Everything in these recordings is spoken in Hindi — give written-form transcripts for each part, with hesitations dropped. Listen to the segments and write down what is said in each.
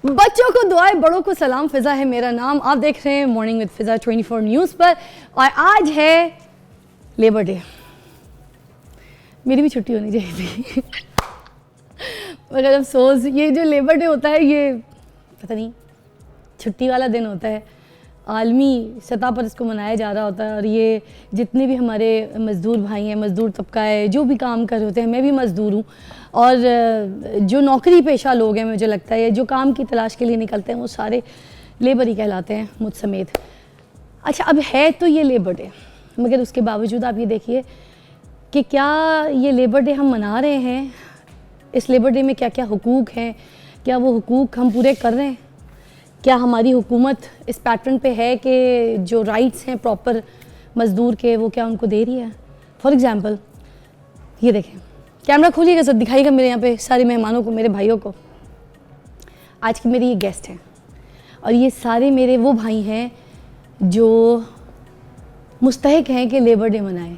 बच्चों को दुआएं, बड़ों को सलाम। फिज़ा है मेरा नाम। आप देख रहे हैं मॉर्निंग विद फिज़ा 24 न्यूज़ पर। और आज है लेबर डे। मेरी भी छुट्टी होनी चाहिए थी मगर अफसोस ये जो लेबर डे होता है ये पता नहीं छुट्टी वाला दिन होता है, आलमी सतह पर इसको मनाया जा रहा होता है। और ये जितने भी हमारे मज़दूर भाई हैं, मज़दूर तबका है, जो भी काम कर रहे होते हैं, मैं भी मज़दूर हूँ। और जो नौकरी पेशा लोग हैं, मुझे लगता है जो काम की तलाश के लिए निकलते हैं वो सारे लेबर ही कहलाते हैं, मुझ समेत। अच्छा, अब है तो ये लेबर डे, मगर उसके बावजूद आप ये देखिए कि क्या ये लेबर डे हम मना रहे हैं, इस लेबर डे में क्या क्या हुकूक हैं, क्या वो हुकूक हम पूरे कर रहे हैं? क्या हमारी हुकूमत इस पैटर्न पे है कि जो राइट्स हैं प्रॉपर मज़दूर के वो क्या उनको दे रही है? फॉर एग्ज़ाम्पल ये देखें, कैमरा खोलिएगा सर, दिखाइएगा मेरे यहाँ पे सारे मेहमानों को, मेरे भाइयों को। आज की मेरी ये गेस्ट हैं और ये सारे मेरे वो भाई हैं जो मुस्तहिक हैं कि लेबर डे मनाएं।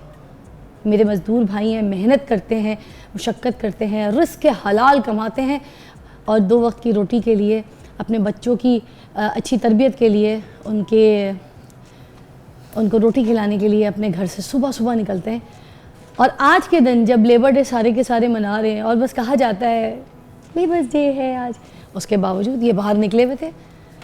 मेरे मज़दूर भाई हैं, मेहनत करते हैं, मुशक्क़त करते हैं, रिस्क के हलाल कमाते हैं और 2 वक्त की रोटी के लिए, अपने बच्चों की अच्छी तरबियत के लिए, उनको रोटी खिलाने के लिए अपने घर से सुबह सुबह निकलते हैं। और आज के दिन जब लेबर डे सारे के सारे मना रहे हैं और बस कहा जाता है लेबर डे है आज, उसके बावजूद ये बाहर निकले हुए थे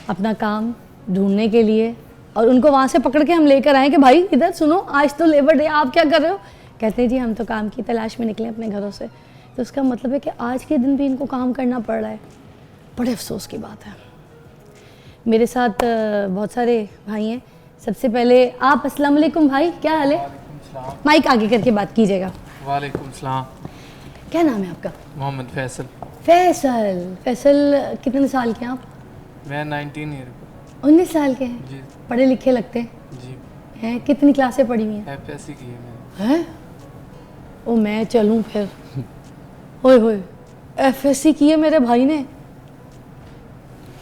अपना काम ढूंढने के लिए। और उनको वहाँ से पकड़ के हम लेकर आए कि भाई इधर सुनो, आज तो लेबर डे, आप क्या कर रहे हो? कहते हैं जी हम तो काम की तलाश में निकले अपने घरों से। तो उसका मतलब है कि आज के दिन भी इनको काम करना पड़ रहा है। बड़े अफसोस की बात है। मेरे साथ बहुत सारे भाई हैं। सबसे पहले आप, अस्सलाम वालेकुम भाई, क्या हाल है? माइक आगे करके बात कीजिएगा। वालेकुम सलाम। क्या नाम है आपका? मोहम्मद फैसल। फैसल कितने साल के हैं आप? मैं 19 ईयर 19 साल के हैं। जी पढ़े लिखे लगते हैं। जी। हैं? कितनी क्लासें पढ़ी हुई हैं? एफएससी की है मैंने। हैं? ओ मैं चलूँ फिर। ओए होए, एफएससी की है मेरे भाई ने।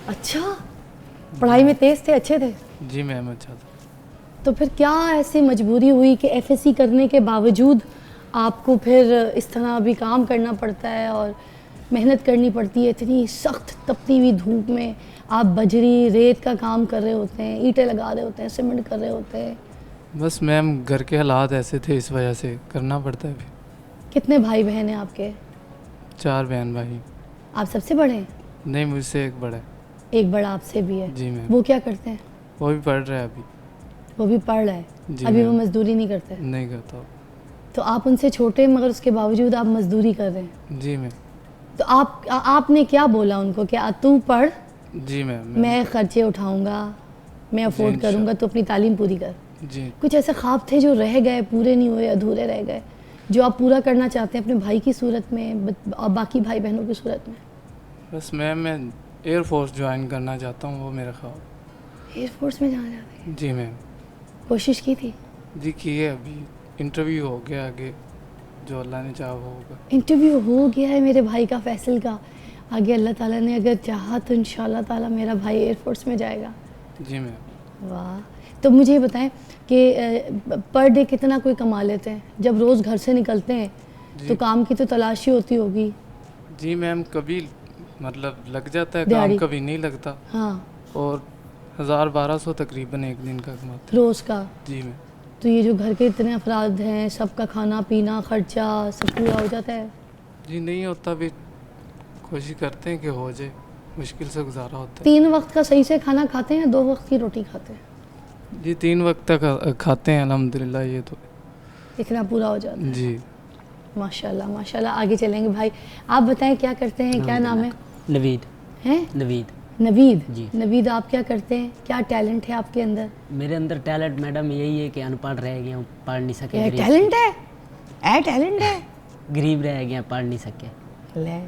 अच्छा, पढ़ाई में तेज थे, अच्छे थे? जी मैम, अच्छा था। तो फिर क्या ऐसी मजबूरी हुई कि एफएससी करने के बावजूद आपको फिर इस तरह भी काम करना पड़ता है और मेहनत करनी पड़ती है? इतनी सख्त तपती हुई धूप में आप बजरी रेत का काम कर रहे होते हैं, ईंटें लगा रहे होते हैं, सीमेंट कर रहे होते हैं। बस मैम घर के हालात ऐसे थे, इस वजह से करना पड़ता है। कितने भाई बहन हैं आपके? 4 बहन भाई। आप सबसे बड़े हैं? नहीं, मुझसे एक बड़ा है। एक बड़ा आपसे भी है? जी मैम। वो क्या करते हैं? वो भी पढ़ रहा है अभी। वो भी पढ़ रहा है? जी अभी वो मैम। मजदूरी नहीं करते? नहीं करता। तो आप उनसे छोटे मगर उसके बावजूद आप मजदूरी कर रहे हैं। जी मैम। तो आपने क्या बोला उनको कि तू पढ़, जी मैम। मैं खर्चे उठाऊंगा, मैं अफोर्ड करूंगा, तो अपनी तालीम पूरी कर। जी। कुछ ऐसे ख्वाब थे जो रह गए, पूरे नहीं हुए, अधूरे रह गए, जो आप पूरा करना चाहते हैं अपने भाई की सूरत में और बाकी भाई बहनों की सूरत में? बस मैम, मैं एयरफोर्स ज्वाइन करना चाहता हूँ, वो मेरा ख्वाब। एयरफोर्स में जाना चाहते हैं? जी मैम। कोशिश की थी? जी की है, अभी इंटरव्यू हो गया, आगे जो अल्लाह ने चाहा वो होगा। इंटरव्यू हो गया है मेरे भाई का, फैसल का। आगे अल्लाह ताला ने अगर चाहा तो इंशाल्लाह ताला मेरा भाई एयरफोर्स में जाएगा। जी मैम। वाह। तो मुझे ये बताएं कि पर डे कितना कोई कमा लेते हैं? जब रोज़ घर से निकलते हैं तो काम की तो तलाश ही होती होगी। जी मैम, कभी मतलब लग जाता है दिहाड़ी? काम, कभी नहीं लगता। हाँ। और 1000-1200 तकरीबन एक दिन का कमाते रोज़ का? जी मैम। तो ये जो घर के इतने अफराद हैं, सबका खाना पीना खर्चा सब पूरा हो जाता है? जी नहीं होता भी, कोशिश करते हैं कि हो जाए, मुश्किल से गुजारा होता है। 3 वक्त का सही से खाना खाते हैं या 2 वक्त की रोटी खाते हैं? जी 3 वक्त तक खाते हैं अल्हम्दुलिल्लाह, ये तो इतना पूरा हो जाता है। जी। माशाल्लाह माशाल्लाह। आगे चलेंगे भाई, आप बताएं क्या करते हैं, क्या नाम है? नवीद। हैं? नवीद। नवीद जी। नवीद, आप क्या करते हैं? क्या टैलेंट है आपके अंदर? मेरे अंदर टैलेंट मैडम यही है कि अनपढ़ रह गया हूँ, पढ़ नहीं सके। ये टैलेंट है? टैलेंट है? गरीब रह गया, पढ़ नहीं सके। ले,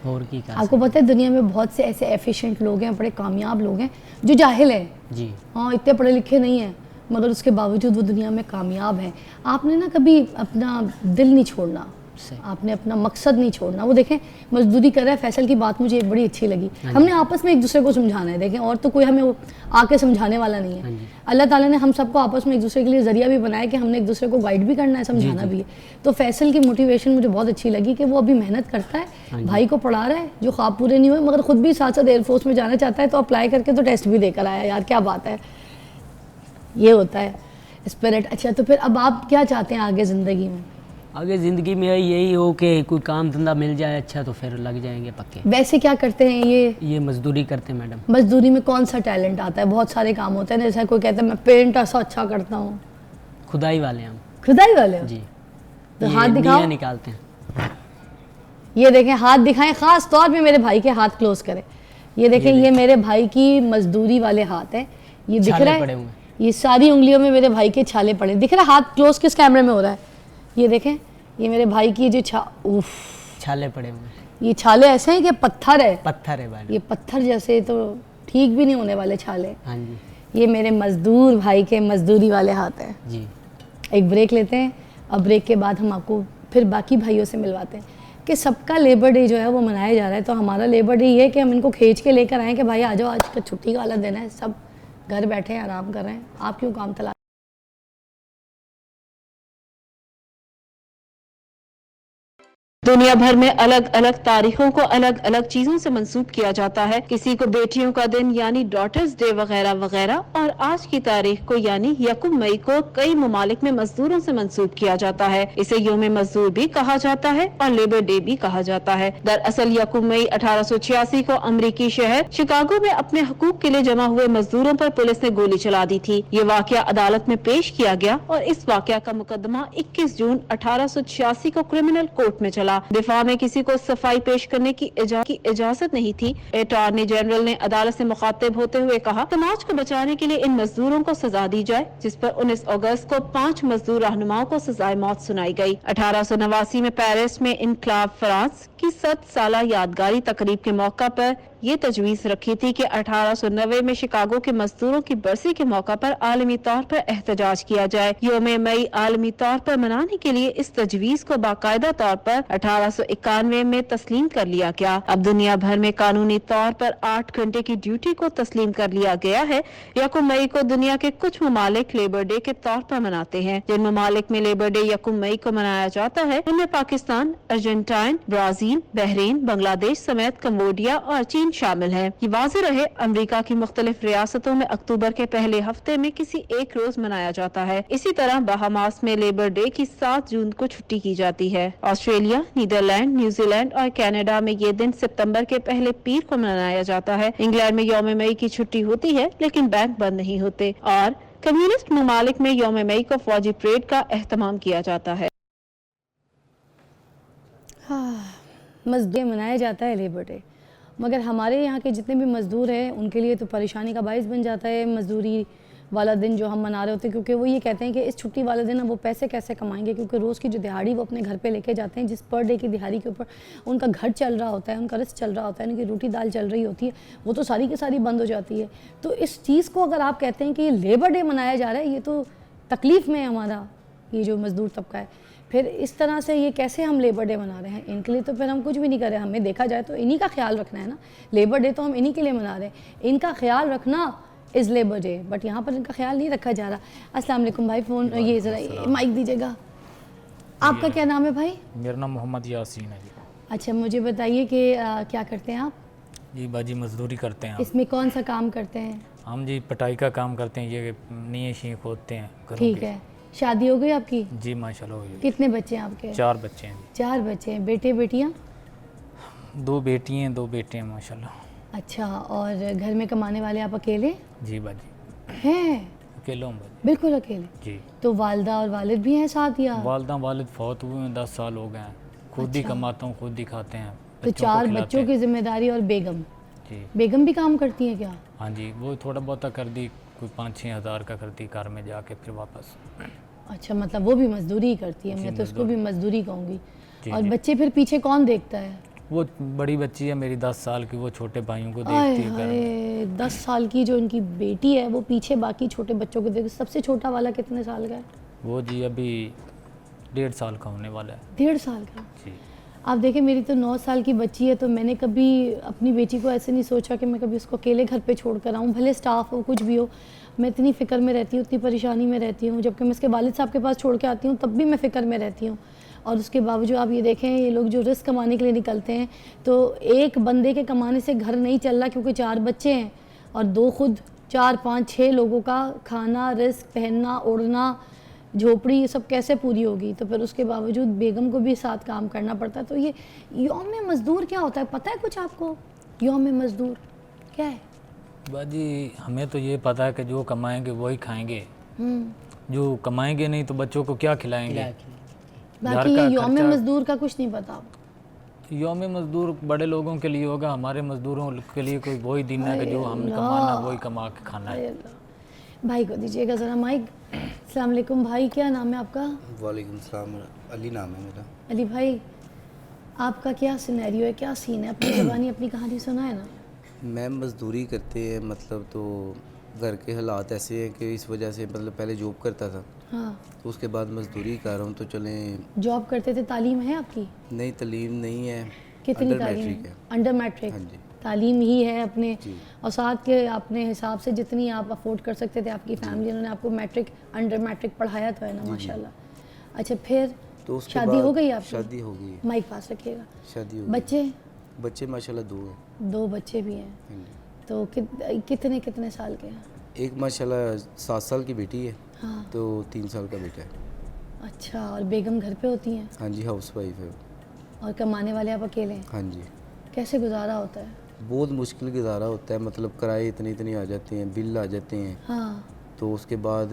और की कर आपको पता है दुनिया में बहुत से ऐसे एफिशिएंट लोग हैं, बड़े कामयाब लोग हैं जो जाहिल हैं। जी। हाँ, इतने पढ़े लिखे नहीं हैं मगर उसके बावजूद वो दुनिया में कामयाब हैं। आपने ना कभी अपना दिल नहीं छोड़ना, सही। आपने अपना मकसद नहीं छोड़ना। वो देखें मजदूरी कर रहा है। फैसल की बात मुझे बड़ी अच्छी लगी, हमने आपस में एक दूसरे को समझाना है। देखें और तो कोई हमें आके समझाने वाला नहीं है। अल्लाह ताला ने हम सबको आपस में एक दूसरे के लिए जरिया भी बनाया कि हमने एक दूसरे को गाइड भी करना है, समझाना भी है। तो फैसल की मोटिवेशन मुझे बहुत अच्छी लगी कि वो अभी मेहनत करता है, भाई को पढ़ा रहा है, जो ख्वाब पूरे नहीं हुए, मगर खुद भी साथ साथ एयरफोर्स में जाना चाहता है। तो अप्लाई करके तो टेस्ट भी देकर आया। यार क्या बात है, ये होता है स्पिरिट। अच्छा तो फिर अब आप क्या चाहते हैं आगे ज़िंदगी में? आगे ज़िंदगी में यही हो कि कोई काम धंधा मिल जाए अच्छा, तो फिर लग जाएंगे पक्के। वैसे क्या करते हैं ये मजदूरी करते हैं मैडम। मजदूरी में कौन सा टैलेंट आता है? बहुत सारे काम होते हैं, जैसे कोई कहता है मैं पेंट ऐसा अच्छा करता हूँ। खुदाई वाले हम। खुदाई वाले हो? जी। तो हाथ दिखाओ। निकालते हैं। ये देखें हाथ दिखाएं, खास तौर पे मेरे भाई के हाथ क्लोज करें। ये देखें ये मेरे भाई की मजदूरी वाले हाथ है। ये दिख रहा है, ये सारी उंगलियों में मेरे भाई के छाले पड़े दिख रहा है। हाथ क्लोज किस कैमरे में हो रहा है? ये देखें ये मेरे भाई की जो छाले पड़े हुए। ये छाले ऐसे हैं कि पत्थर है भाई। ये पत्थर जैसे, तो ठीक भी नहीं होने वाले छाले। हाँ जी। ये मेरे मजदूर भाई के मजदूरी वाले हाथ है जी। एक ब्रेक लेते हैं, अब ब्रेक के बाद हम आपको फिर बाकी भाइयों से मिलवाते हैं कि सबका लेबर डे जो है वो मनाया जा रहा है। तो हमारा लेबर डे ये है कि हम इनको खींच के लेकर आएँ कि भाई आ जाओ, आज का छुट्टी का वाला दिन है, सब घर बैठे हैं, आराम कर रहे हैं, आप क्यों काम तला। दुनिया भर में अलग अलग तारीखों को अलग अलग चीजों से मंसूब किया जाता है। किसी को बेटियों का दिन यानी डॉटर्स डे वगैरह वगैरह, और आज की तारीख को यानी 1 मई को कई ममालिक में मजदूरों से मंसूब किया जाता है। इसे योम मजदूर भी कहा जाता है और लेबर डे भी कहा जाता है। दरअसल 1 मई 1886 को अमरीकी शहर शिकागो में अपने हकूक के लिए जमा हुए मजदूरों पर पुलिस ने गोली चला दी थी। ये वाकया अदालत में पेश किया गया और इस वाकया का मुकदमा 21 जून 1886 को क्रिमिनल कोर्ट में चला। दिफा में किसी को सफाई पेश करने की इजाजत नहीं थी। अटॉर्नी जनरल ने अदालत से मुखातिब होते हुए कहा, समाज को बचाने के लिए इन मजदूरों को सजा दी जाए, जिस पर 19 अगस्त को 5 मजदूर रहनुमाओं को सजाए मौत सुनाई गई। 1889 में पेरिस में इनकलाब फ्रांस की 7 साला यादगारी तकरीब के मौका पर ये तजवीज रखी थी कि 1890 में शिकागो के मजदूरों की बरसी के मौका पर आलमी तौर पर एहतजाज किया जाए। योम मई आलमी तौर पर मनाने के लिए इस तजवीज को बाकायदा तौर पर 1891 में तस्लीम कर लिया गया। अब दुनिया भर में कानूनी तौर पर 8 घंटे की ड्यूटी को तस्लीम कर लिया गया है। 1 मई को दुनिया के कुछ ममालिक लेबर डे के तौर पर मनाते हैं। जिन ममालिक में लेबर डे 1 मई को मनाया जाता है उनमें Pakistan, Argentine, Brazil, Bahrain, Bangladesh समेत कम्बोडिया और चीन शामिल है। ये वाज़ेह रहे, अमेरिका की मुख्तलिफ रियासतों में अक्टूबर के पहले हफ्ते में किसी एक रोज मनाया जाता है। इसी तरह बहामास में लेबर डे की 7 जून को छुट्टी की जाती है। ऑस्ट्रेलिया, नीदरलैंड, न्यूजीलैंड और कनाडा में ये दिन सितंबर के पहले पीर को मनाया जाता है। इंग्लैंड में यौम मई की छुट्टी होती है लेकिन बैंक बंद नहीं होते, और कम्युनिस्ट ममालिक में यौम मई को फौजी परेड का एहतमाम किया जाता है। मजदूर मनाया जाता है लेबर डे, मगर हमारे यहाँ के जितने भी मज़दूर हैं उनके लिए तो परेशानी का बाइस बन जाता है मज़दूरी वाला दिन जो हम मना रहे होते हैं, क्योंकि वो ये कहते हैं कि इस छुट्टी वाले दिन वो पैसे कैसे कमाएंगे, क्योंकि रोज़ की जो दिहाड़ी वो अपने घर पे लेके जाते हैं, जिस पर डे की दिहाड़ी के ऊपर उनका घर चल रहा होता है, उनका रिस्क चल रहा होता है, उनकी रोटी दाल चल रही होती है, वो तो सारी की सारी बंद हो जाती है। तो इस चीज़ को अगर आप कहते हैं कि ये लेबर डे मनाया जा रहा है, ये तो तकलीफ़ में है हमारा ये जो मज़दूर तबका है, फिर इस तरह से ये कैसे हम लेबर डे मना रहे हैं? इनके लिए तो फिर हम कुछ भी नहीं कर रहे। हमें देखा जाए तो इन्हीं का ख्याल रखना है ना। लेबर डे तो हम इन्हीं के लिए मना रहे हैं, इनका ख्याल रखना इज़ लेबर डे, बट यहाँ पर इनका ख्याल नहीं रखा जा रहा। अस्सलाम वालेकुम भाई, फ़ोन ये ज़रा माइक दीजिएगा। आपका क्या नाम है भाई? मेरा नाम मोहम्मद यासीन है जी। अच्छा मुझे बताइए कि क्या करते हैं आप? जी बाजी मजदूरी करते हैं। इसमें कौन सा काम करते हैं? हम जी पटाई का काम करते हैं, ये नींव शीं खोदते हैं। ठीक है। शादी हो गई आपकी? जी माशाल्लाह हो गई। कितने बच्चे हैं आपके? 4 बच्चे हैं जी। 4 बच्चे हैं। बेटे बेटियाँ? 2 बेटी हैं 2 बेटे हैं माशाल्लाह। अच्छा, और घर में कमाने वाले आप अकेले जी बाजी हैं? अकेला हूँ बाजी। बिल्कुल अकेले? जी। तो वालदा और वालिद भी हैं साथ या? वालदा वालिद फौत हुए हैं, 10 साल हो गए हैं। खुद ही कमाता हूँ, खुद ही खाते हैं। तो 4 बच्चों की जिम्मेदारी और बेगम? जी। बेगम भी काम करती हैं क्या? हाँ जी, वो थोड़ा बहुत कर दी, कोई 5-6 हज़ार का करती घर में जाके फिर वापस। अच्छा, मतलब वो भी मजदूरी ही करती है? मैं तो उसको भी मजदूरी कहूँगी। और बच्चे फिर पीछे कौन देखता है? वो बड़ी बच्ची है मेरी 10 साल की, वो छोटे भाइयों को देखती है। 10 साल की जो उनकी बेटी है वो पीछे बाकी छोटे बच्चों को देखती। सबसे छोटा वाला कितने साल का है? वो जी अभी 1.5 साल का होने वाला है 1.5 साल का। जी। आप देखें मेरी तो 9 साल की बच्ची है, तो मैंने कभी अपनी बेटी को ऐसे नहीं सोचा कि मैं कभी उसको अकेले घर पे छोड़ कर आऊँ, भले स्टाफ हो कुछ भी हो। मैं इतनी फ़िक्र में रहती हूँ, इतनी परेशानी में रहती हूँ, जबकि मैं उसके वालिद साहब के पास छोड़ के आती हूँ तब भी मैं फ़िक्र में रहती हूँ। और उसके बावजूद आप ये देखें, ये लोग जो रिस्क कमाने के लिए निकलते हैं, तो एक बंदे के कमाने से घर नहीं चल रहा, क्योंकि 4 बच्चे हैं और 2 खुद, 4 5 6 लोगों का खाना, रिस्क, पहनना, ओढ़ना, झोपड़ी, ये सब कैसे पूरी होगी। तो फिर उसके बावजूद बेगम को भी साथ काम करना पड़ता है। तो ये यौम मज़दूर क्या होता है, पता है कुछ आपको? यौम मज़दूर क्या है? बाजी हमें तो ये पता है कि जो कमाएंगे वही खाएंगे, जो कमाएंगे नहीं तो बच्चों को क्या खिलाएंगे। बाकी घर का ये यौम खर्चा- मज़दूर का कुछ नहीं पता। यौम मज़दूर बड़े लोगों के लिए होगा, हमारे मज़दूरों के लिए कोई वही दिन है कि जो हमने कमाना वही कमा के खाना है। अरे अल्लाह। भाई को दीजिएगा ज़रा माइक। अस्सलाम वालेकुम भाई, क्या नाम है आपका? वालेकुम सलाम, अली नाम है मेरा। अली भाई, आपका क्या सिनेरियो है, क्या सीन है? अपनी ज़बानी अपनी कहानी सुनाए ना। मैं मज़दूरी करते हैं, मतलब तो घर के हालात ऐसे हैं कि इस वजह से, मतलब पहले जॉब करता था हाँ, तो उसके बाद मज़दूरी कर रहा हूँ। तो चलें, जॉब करते थे, तालीम है आपकी? नई तालीम नहीं है, कितनी अंडर तालीम मैट्रिक है? है। अंडर मैट्रिक हाँ जी। तालीम ही है अपने, जी। और साथ के अपने हिसाब से जितनी आप अफोर्ड कर सकते थे, आपकी फैमिली उन्होंने आपको मैट्रिक, अंडर मैट्रिक पढ़ाया तो है ना, माशाल्लाह। अच्छा, फिर तो उसके शादी बाद हो गई आपकी? शादी हो गई है। माइक पास रखिएगा। शादी हो गई। बच्चे? बच्चे माशाल्लाह 2 हैं। 2 बच्चे भी हैं। हाँ जी। तो कितने कितने साल के हैं? एक माशाल्लाह 7 साल की बेटी है, हाँ। तो 3 साल का बेटा है। अच्छा, और बेगम घर पे होती हैं हाँ जी, हाउस वाइफ है। और कमाने वाले आप अकेले हैं? हाँ जी। कैसे गुजारा होता है? बहुत मुश्किल गुजारा होता है, मतलब किराए इतने आ जाते हैं, बिल आ जाते हैं, हाँ, तो उसके बाद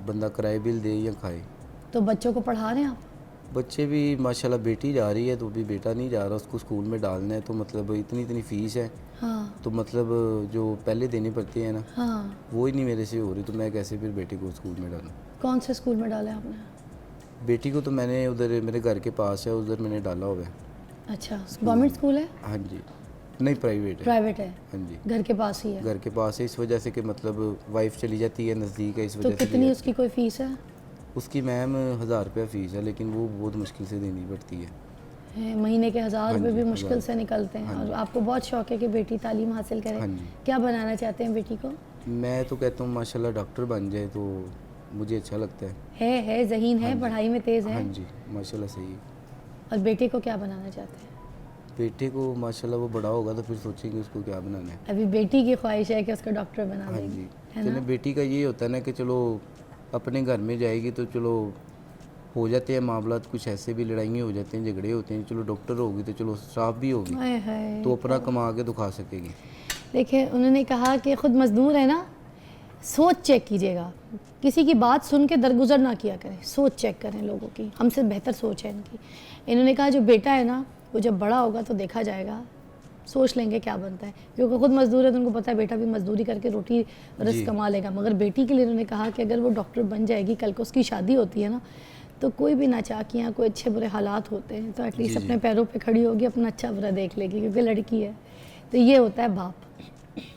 बंदा किराए बिल दे या खाए। तो बच्चों को पढ़ा रहे हैं आप? बच्चे भी माशाल्लाह, बेटी जा रही है तो अभी बेटा नहीं जा रहा, उसको स्कूल में डालना है। तो मतलब इतनी फ़ीस है, हाँ तो मतलब जो पहले देनी पड़ती है ना, हाँ। वो ही नहीं मेरे से हो रही, तो मैं कैसे फिर बेटी को स्कूल में डालूँ। कौन से स्कूल में डाला है आपने? बेटी को तो मैंने उधर मेरे घर के पास है, उधर मैंने डाला हुआ है। अच्छा, गवर्नमेंट स्कूल है? हाँ जी, नहीं प्राइवेट है। प्राइवेट है? हाँ जी, घर के पास ही है? घर के पास है, इस वजह से कि मतलब वाइफ चली जाती है, नज़दीक है, इस तो वजह से कितनी लिया। उसकी कोई फीस है? उसकी मैम 1000 रुपया फ़ीस है, लेकिन वो बहुत मुश्किल से देनी पड़ती है। महीने के 1000 हाँ रुपये जी, भी 1000 मुश्किल से निकलते हैं। हाँ और जी। आपको बहुत शौक है कि बेटी तालीम हासिल करे। हाँ जी। क्या बनाना चाहते हैं बेटी को? मैं तो कहता हूँ माशाल्लाह डॉक्टर बन जाए तो मुझे अच्छा लगता है। है ज़हीन है, हाँ जी। पढ़ाई में तेज़ है। हाँ जी, माशाल्लाह सही है। और बेटे को क्या बनाना चाहते हैं? बेटे को माशाल्लाह वो बड़ा होगा तो फिर सोचेंगे उसको क्या बनाना है। अभी बेटी की ख्वाहिश है कि उसको डॉक्टर बना हाँ देंगे, जी, है चलो ना? बेटी का ये होता है ना कि चलो अपने घर में जाएगी तो चलो हो जाते हैं मामलात, कुछ ऐसे भी लड़ाइयाँ हो जाते हैं, झगड़े होते हैं, चलो डॉक्टर होगी तो चलो साफ भी होगी, हाय हाय। तो अपना कमा के तो खा सकेगी। देखिए, उन्होंने कहा कि खुद मजदूर है ना, सोच चेक कीजिएगा, किसी की बात सुन के दरगुजर ना किया करें, सोच चेक करें लोगों की, हमसे बेहतर सोच है इनकी। इन्होंने कहा जो बेटा है ना, वो जब बड़ा होगा तो देखा जाएगा, सोच लेंगे क्या बनता है, क्योंकि खुद मजदूर है तो उनको पता है बेटा भी मजदूरी करके रोटी रस जी। कमा लेगा। मगर बेटी के लिए उन्होंने कहा कि अगर वो डॉक्टर बन जाएगी, कल को उसकी शादी होती है ना, तो कोई भी नाचाकियाँ, कोई अच्छे बुरे हालात होते हैं, तो एटलीस्ट जी, जी। अपने पैरों पे खड़ी होगी, अपना अच्छा बुरा देख लेगी, क्योंकि लड़की है। तो ये होता है बाप।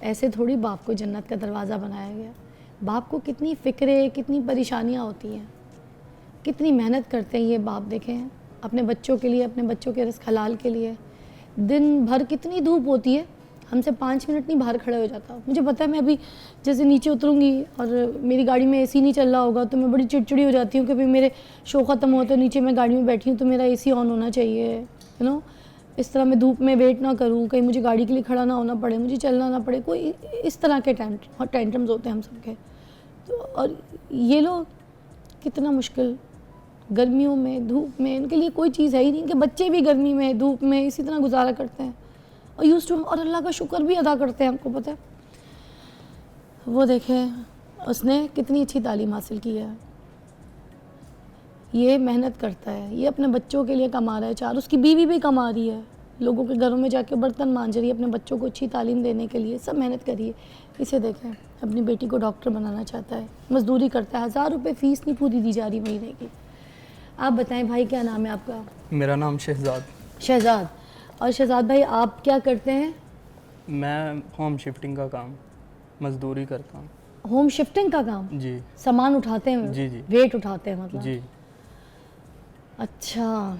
ऐसे थोड़ी बाप को जन्नत का दरवाज़ा बनाया गया। बाप को कितनी फ़िक्रें, कितनी परेशानियाँ होती हैं, कितनी मेहनत करते हैं ये बाप। देखें अपने बच्चों के लिए, अपने बच्चों के रिज़्क़ हलाल के लिए, दिन भर कितनी धूप होती है, हमसे 5 मिनट नहीं बाहर खड़े हो जाता। मुझे पता है, मैं अभी जैसे नीचे उतरूँगी और मेरी गाड़ी में एसी नहीं चल रहा होगा तो मैं बड़ी चिड़चिड़ी हो जाती हूँ कि भाई मेरे शो ख़त्म हो तो नीचे मैं गाड़ी में बैठी हूँ तो मेरा एसी ऑन होना चाहिए, यू नो। इस तरह मैं धूप में वेट ना करूँ, कहीं मुझे गाड़ी के लिए खड़ा ना होना पड़े, मुझे चलना ना पड़े, कोई इस तरह के टेंट्रम्स होते हैं हम सबके। तो और ये लोग कितना मुश्किल, गर्मियों में, धूप में, इनके लिए कोई चीज़ है ही नहीं, कि बच्चे भी गर्मी में, धूप में इसी तरह गुजारा करते हैं और यूज़ टू, और अल्लाह का शुक्र भी अदा करते हैं। हमको पता है, वो देखें उसने कितनी अच्छी तालीम हासिल की है, ये मेहनत करता है, ये अपने बच्चों के लिए कमा रहा है, 4 उसकी बीवी भी कमा रही है, लोगों के घरों में जाके बर्तन मांज रही है अपने बच्चों को अच्छी तालीम देने के लिए, सब मेहनत करिए। इसे देखें, अपनी बेटी को डॉक्टर बनाना चाहता है, मजदूरी करता है, 1000 रुपये फ़ीस नहीं पूरी दी जा रही महीने की। आप बताएं भाई, क्या नाम है आपका? मेरा नाम शहजाद। शहजाद। और शहजाद भाई, आप क्या करते हैं? मैं होम शिफ्टिंग का काम, मजदूरी करता हूँ। होम शिफ्टिंग का काम? जी सामान उठाते हैं? जी जी वेट उठाते हैं मतलब? जी। अच्छा,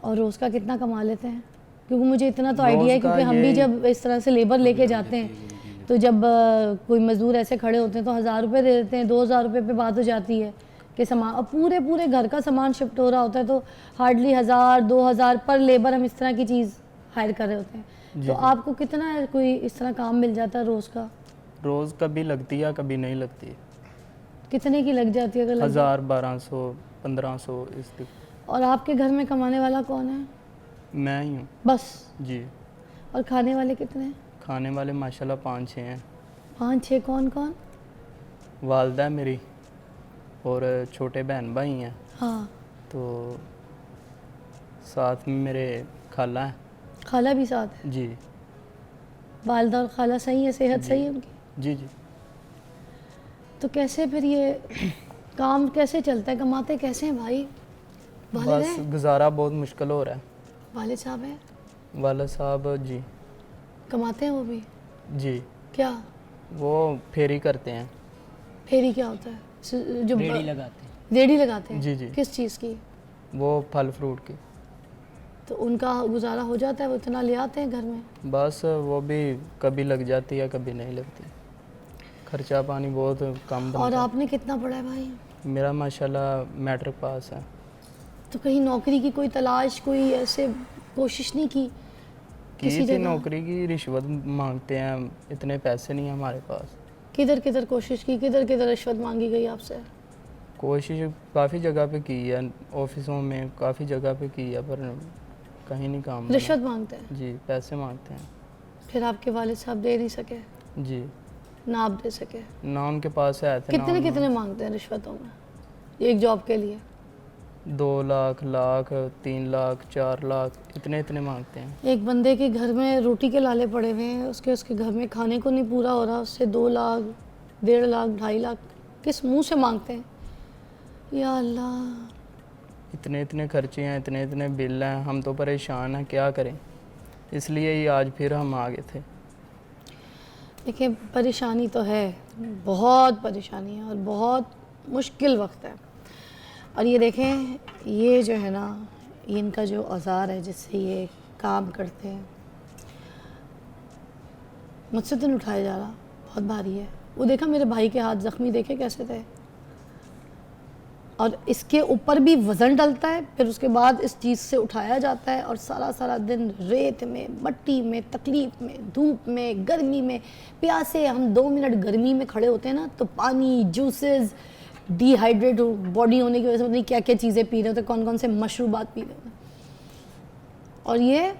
और रोज़ का कितना कमा लेते हैं? क्योंकि मुझे इतना तो रोज़ आइडिया है, का क्योंकि हम भी ये- जब इस तरह से लेबर लेके जाते हैं तो जब कोई मज़दूर ऐसे खड़े होते हैं तो 1000 रुपये दे देते हैं, 2000 रुपये पे बात हो जाती है कि सामान, अब पूरे पूरे घर का सामान शिफ्ट हो रहा होता है तो हार्डली 1000 2000 पर लेबर हम इस तरह की चीज़ हायर कर रहे होते हैं। तो आपको कितना कोई इस तरह काम मिल जाता है रोज़ का? रोज़ कभी लगती है कभी नहीं लगती, कितने की लग जाती है अगर लग जाए? 1000 1200 1500 इस तक। और आपके घर में कमाने वाला कौन है? मैं ही हूँ बस। जी। और खाने वाले कितने हैं? खाने वाले माशाल्लाह 5-6 हैं। 5-6 कौन कौन? वालदा है मेरी और छोटे बहन भाई हैं, हाँ, तो साथ में मेरे खाला हैं। खाला भी साथ है? जी वालदा और खाला सही है, सेहत सही है उनकी? जी। जी तो कैसे फिर ये काम कैसे चलता है, कमाते कैसे हैं भाई? वालिद बस हैं? गुजारा बहुत मुश्किल हो रहा है। वालिद साहब हैं? वाला साहब जी। कमाते हैं वो भी? जी क्या वो फेरी करते हैं। फेरी क्या होता है? जो रेडी लगाते हैं। रेडी लगाते हैं? जी, जी। किस चीज़ की? वो फल फ्रूट की। तो उनका गुजारा हो जाता है, वो इतना ले आते हैं घर में? बस वो भी कभी लग जाती है कभी नहीं लगती, खर्चा पानी बहुत कम और बनता आपने कितना पढ़ा है भाई? है। मेरा माशाल्लाह मैट्रिक पास है। तो कहीं नौकरी की कोई तलाश, कोई ऐसे कोशिश नहीं की? किसी की थी जगह? नौकरी की, रिश्वत मांगते हैं, इतने पैसे नहीं हैं हमारे पास। किधर किधर कोशिश की, किधर किधर रिश्वत मांगी गई आपसे? कोशिश काफ़ी जगह पे की है, ऑफिसों में काफ़ी जगह पे की है, पर कहीं नहीं काम बना। रिश्वत मांगते हैं? जी पैसे मांगते हैं। फिर आपके वालिद साहब दे नहीं सके, जी ना आप दे सके? ना उनके पास आए थे ना कितने कितने मांगते हैं रिश्वतों में एक जॉब के लिए? 2 लाख 3 लाख 4 लाख इतने मांगते हैं। एक बंदे के घर में रोटी के लाले पड़े हुए हैं, उसके घर में खाने को नहीं पूरा हो रहा, उससे 2 लाख 1.5 लाख 2.5 लाख किस मुंह से मांगते हैं? या अल्लाह, इतने खर्चे हैं, इतने बिल हैं, हम तो परेशान हैं, क्या करें। इसलिए ही आज फिर हम आ गए थे। देखिए परेशानी तो है, बहुत परेशानी है और बहुत मुश्किल वक्त है। और ये देखें, ये जो है ना, ये इनका जो औज़ार है जिससे ये काम करते हैं, मुझसे तो नहीं उठाया जा रहा, बहुत भारी है। वो देखा मेरे भाई के हाथ ज़ख्मी, देखे कैसे थे? और इसके ऊपर भी वज़न डलता है, फिर उसके बाद इस चीज़ से उठाया जाता है और सारा दिन रेत में, मट्टी में, तकलीफ़ में, धूप में, गर्मी में, प्यासे। हम 2 मिनट गर्मी में खड़े होते हैं ना तो पानी, जूसेस, डिहाइड्रेट बॉडी होने की वजह से पता नहीं क्या क्या चीज़ें पी रहे होते हैं, कौन कौन से मशरूबात पी रहे होते हैं। और ये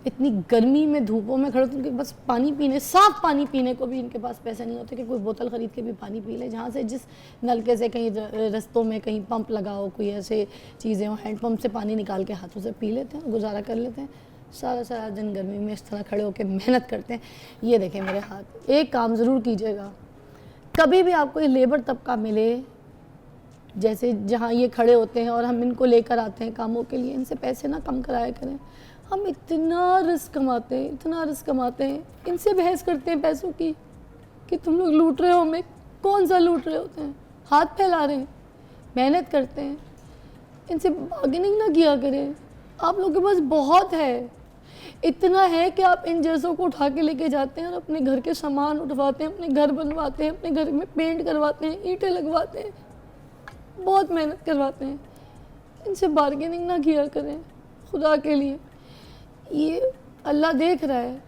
इतनी गर्मी में धूपों में खड़े होते हैं, बस पानी पीने, साफ़ पानी पीने को भी इनके पास पैसे नहीं होते कि कोई बोतल ख़रीद के भी पानी पी ले, जहाँ से जिस नलके से कहीं रस्तों में कहीं पंप लगाओ, कोई ऐसे चीज़ें हो, हैंड पंप से पानी निकाल के हाथों से पी लेते हैं, गुजारा कर लेते हैं। सारा दिन गर्मी में इस तरह खड़े होकर मेहनत करते हैं। ये देखें मेरे हाथ। एक काम ज़रूर कीजिएगा, कभी भी आपको ये लेबर तबका मिले जैसे जहाँ ये खड़े होते हैं और हम इनको लेकर आते हैं कामों के लिए, इनसे पैसे ना कम कराया करें। हम इतना रिस्क कमाते हैं, इतना रिस्क कमाते हैं, इनसे बहस करते हैं पैसों की कि तुम लोग लूट रहे हो हमें। कौन सा लूट रहे होते हैं? हाथ फैला रहे हैं, मेहनत करते हैं। इनसे बार्गेनिंग ना किया करें। आप लोगों के पास बहुत है, इतना है कि आप इन जैसों को उठा के लेके जाते हैं और अपने घर के सामान उठवाते हैं, अपने घर बनवाते हैं, अपने घर में पेंट करवाते हैं, ईंटें लगवाते हैं, बहुत मेहनत करवाते हैं। इनसे बार्गेनिंग ना किया करें खुदा के लिए। ये अल्लाह देख रहा है,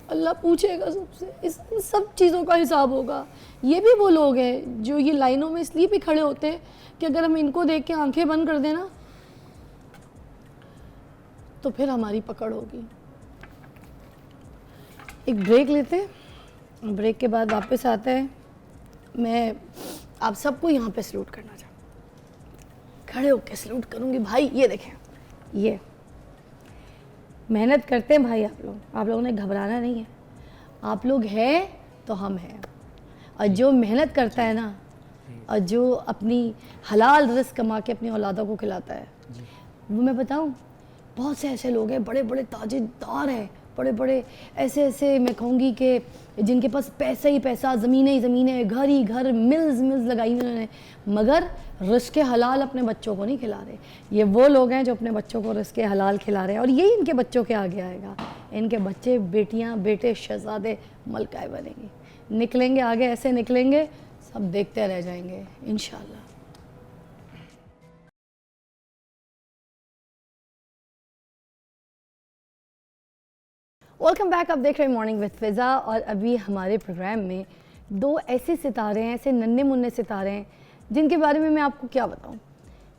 अल्लाह पूछेगा सबसे, इन सब चीज़ों का हिसाब होगा। ये भी वो लोग हैं जो ये लाइनों में इसलिए भी खड़े होते हैं कि अगर हम इनको देख के आंखें बंद कर देना तो फिर हमारी पकड़ होगी। एक ब्रेक लेते हैं, ब्रेक के बाद वापस आते हैं। मैं आप सबको यहाँ पे सलूट करना चाहूँ, खड़े होकर सलूट करूँगी भाई। ये देखें, ये मेहनत करते हैं भाई आप लोगों ने घबराना नहीं है। आप लोग हैं तो हम हैं, और जो मेहनत करता है ना और जो अपनी हलाल रिस्क कमा के अपनी औलादों को खिलाता है, वो मैं बताऊं, बहुत से ऐसे लोग हैं, बड़े बड़े ताजेदार हैं, बड़े बड़े ऐसे ऐसे मैं कहूँगी कि जिनके पास पैसा ही पैसा, ज़मीनें ही ज़मीनें, घर ही घर, मिल्स मिल्स लगाई उन्होंने, मगर रिस्क हलाल अपने बच्चों को नहीं खिला रहे। ये वो लोग हैं जो अपने बच्चों को रिस्क हलाल खिला रहे हैं और यही इनके बच्चों के आगे आएगा। इनके बच्चे, बेटियां, बेटे शहजादे मलकाएं बनेंगी, निकलेंगे आगे, ऐसे निकलेंगे सब देखते रह जाएंगे इंशाल्लाह। Welcome back. आप देख रहे हैं मॉर्निंग विद फिज़ा और अभी हमारे प्रोग्राम में दो ऐसे सितारे हैं, ऐसे नन्हे मुन्ने सितारे हैं जिनके बारे में मैं आपको क्या बताऊं।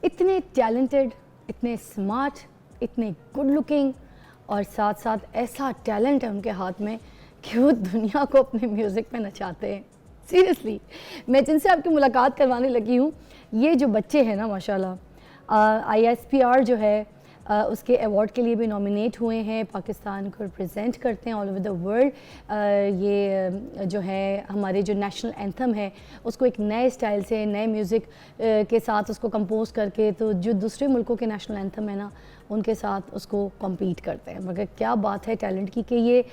इतने टैलेंटेड, इतने स्मार्ट, इतने गुड लुकिंग और साथ साथ ऐसा टैलेंट है उनके हाथ में कि वो दुनिया को अपने म्यूज़िक पे नचाते हैं। सीरियसली, मैं जिनसे आपकी मुलाकात करवाने लगी हूँ, ये जो बच्चे हैं ना माशाल्लाह, ISPR जो है उसके अवार्ड के लिए भी नॉमिनेट हुए हैं, पाकिस्तान को रिप्रेजेंट करते हैं ऑल ओवर द वर्ल्ड। ये जो है हमारे जो नेशनल एंथम है उसको एक नए स्टाइल से, नए म्यूज़िक के साथ उसको कंपोज करके, तो जो दूसरे मुल्कों के नेशनल एंथम है ना उनके साथ उसको कम्पीट करते हैं। मगर क्या बात है टैलेंट की कि ये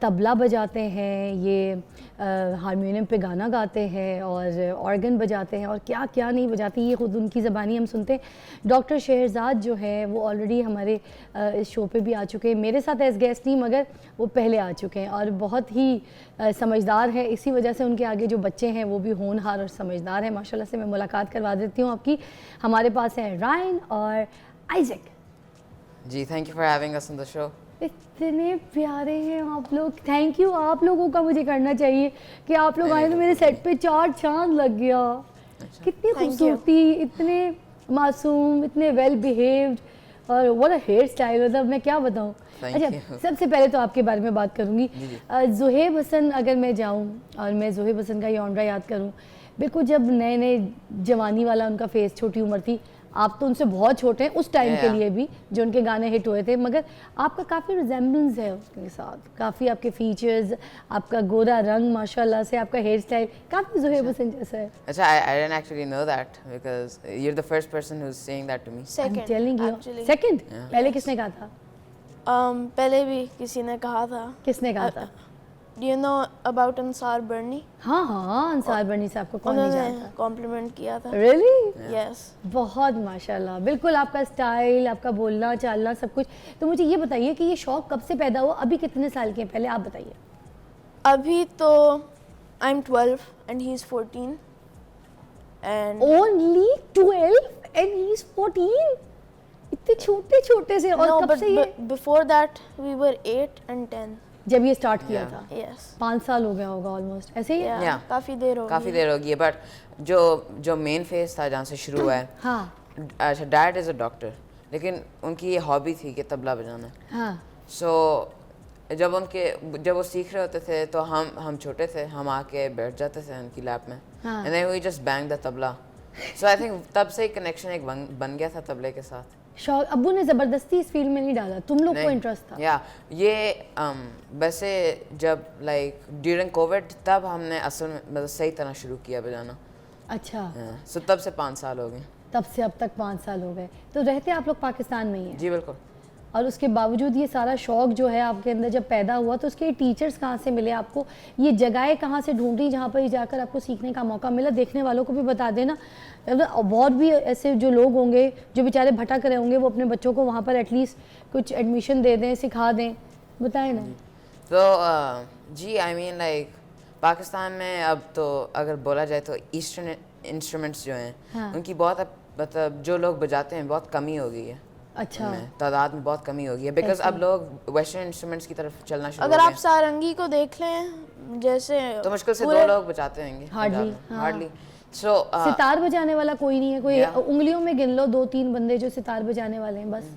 तबला बजाते हैं, ये हारमोनियम पे गाना गाते हैं और ऑर्गन बजाते हैं और क्या क्या नहीं बजाती, ये ख़ुद उनकी ज़बानी हम सुनते हैं। डॉक्टर शहरज़ाद जो है वो ऑलरेडी हमारे इस शो पे भी आ चुके हैं, मेरे साथ एज गेस्ट नहीं मगर वो पहले आ चुके हैं और बहुत ही समझदार है। इसी वजह से उनके आगे जो बच्चे हैं वो भी होनहार और समझदार हैं माशाल्लाह से। मैं मुलाकात करवा देती हूँ आपकी। हमारे पास हैं रायन और Isaac ji. Thank you for having us on the show. इतने प्यारे हैं आप लोग। थैंक यू आप लोगों का मुझे करना चाहिए कि आप लोग आए तो मेरे सेट पे 4 चांद लग गया। कितनी खूबसूरती, इतने मासूम, इतने वेल बिहेव्ड और व्हाट अ हेयर स्टाइल, मतलब मैं क्या बताऊँ। अच्छा, सबसे पहले तो आपके बारे में बात करूँगी। ज़ुहैब हसन, अगर मैं जाऊँ और मैं ज़ुहैब हसन का ये ऑनरा याद करूँ, बिल्कुल जब नए नए जवानी वाला उनका फेस, छोटी उम्र थी, आप तो उनसे बहुत छोटे हैं उस टाइम के लिए भी जो उनके गाने हिट हुए थे, मगर आपका काफ़ी रिजेम्बलेंस है उसके साथ, काफ़ी आपके फीचर्स, आपका गोरा रंग माशाल्लाह से, आपका हेयर स्टाइल काफ़ी ज़ुहैब हसन जैसा है। अच्छा, I didn't actually know that because you're the first person who's saying that to me. I'm telling you. Second? पहले किसने कहा था? पहले भी किसी ने कहा था। किसने कहा था? Do you know about Ansar बर्नी? हाँ हाँ, अंसार बर्नी साहब को कौन नहीं जानता। उन्होंने कॉम्प्लीमेंट किया था। Really? Yes. बहुत माशाल्लाह, बिल्कुल आपका स्टाइल, आपका बोलना चालना सब कुछ। तो मुझे ये बताइए कि ये शौक कब से पैदा हुआ, अभी कितने साल के हैं, पहले आप बताइए। अभी तो I'm 12 and he's 14 and Only 12 and he's 14? इतने छोटे छोटे से। और no, कब but से ये before that we were 8 and 10. जब ये स्टार्ट किया था? Yes. 5 साल हो गया होगा ऑलमोस्ट, ऐसे ही। Yeah. काफ़ी देर हो गई। काफ़ी देर हो गई है, बट जो मेन फेस था जहाँ से शुरू हुआ है, हाँ अच्छा, डैड इज़ अ डॉक्टर, लेकिन उनकी ये हॉबी थी कि तबला बजाना। हाँ। सो जब वो सीख रहे होते थे तो हम छोटे थे, हम आके बैठ जाते थे उनकी लैप में, हाँ। And then we just bang the tabla. So I think तब से एक कनेक्शन एक बन गया था तबले के साथ। शौक अब्बू ने ज़बरदस्ती इस फील्ड में नहीं डाला, तुम लोग को इंटरेस्ट था? या ये वैसे जब लाइक ड्यूरिंग कोविड तब हमने असल में मतलब सही तरह शुरू किया बजाना। अच्छा। सो तब से 5 साल हो गए। तब से अब तक 5 साल हो गए। तो रहते आप लोग पाकिस्तान में ही हैं? जी बिल्कुल। और उसके बावजूद ये सारा शौक़ जो है आपके अंदर जब पैदा हुआ तो उसके टीचर्स कहाँ से मिले आपको, ये जगहें कहाँ से ढूंढी जहाँ पर जाकर आपको सीखने का मौका मिला? देखने वालों को भी बता देना, बहुत भी ऐसे जो लोग होंगे जो बेचारे भटक रहे होंगे, वो अपने बच्चों को वहाँ पर एटलीस्ट कुछ एडमिशन दे दें, सिखा दें, बताएं ना। तो जी आई मीन लाइक पाकिस्तान में अब तो अगर बोला जाए तो ईस्टर्न इंस्ट्रूमेंट्स जो हैं, हाँ। उनकी बहुत मतलब जो लोग बजाते हैं बहुत कमी हो गई है। अच्छा। तादाद में बहुत कमी हो गई है बिकॉज अब लोग वेस्टर्न इंस्ट्रूमेंट्स की तरफ चलना शुरू हो अगर गए आप सारंगी को देख लें, जैसे तो मुश्किल से 2 लोग बजाते होंगे हार्डली। हार्डली। सो सितार बजाने वाला कोई नहीं है, कोई उंगलियों में गिन लो 2-3 बंदे जो सितार बजाने वाले हैं बस।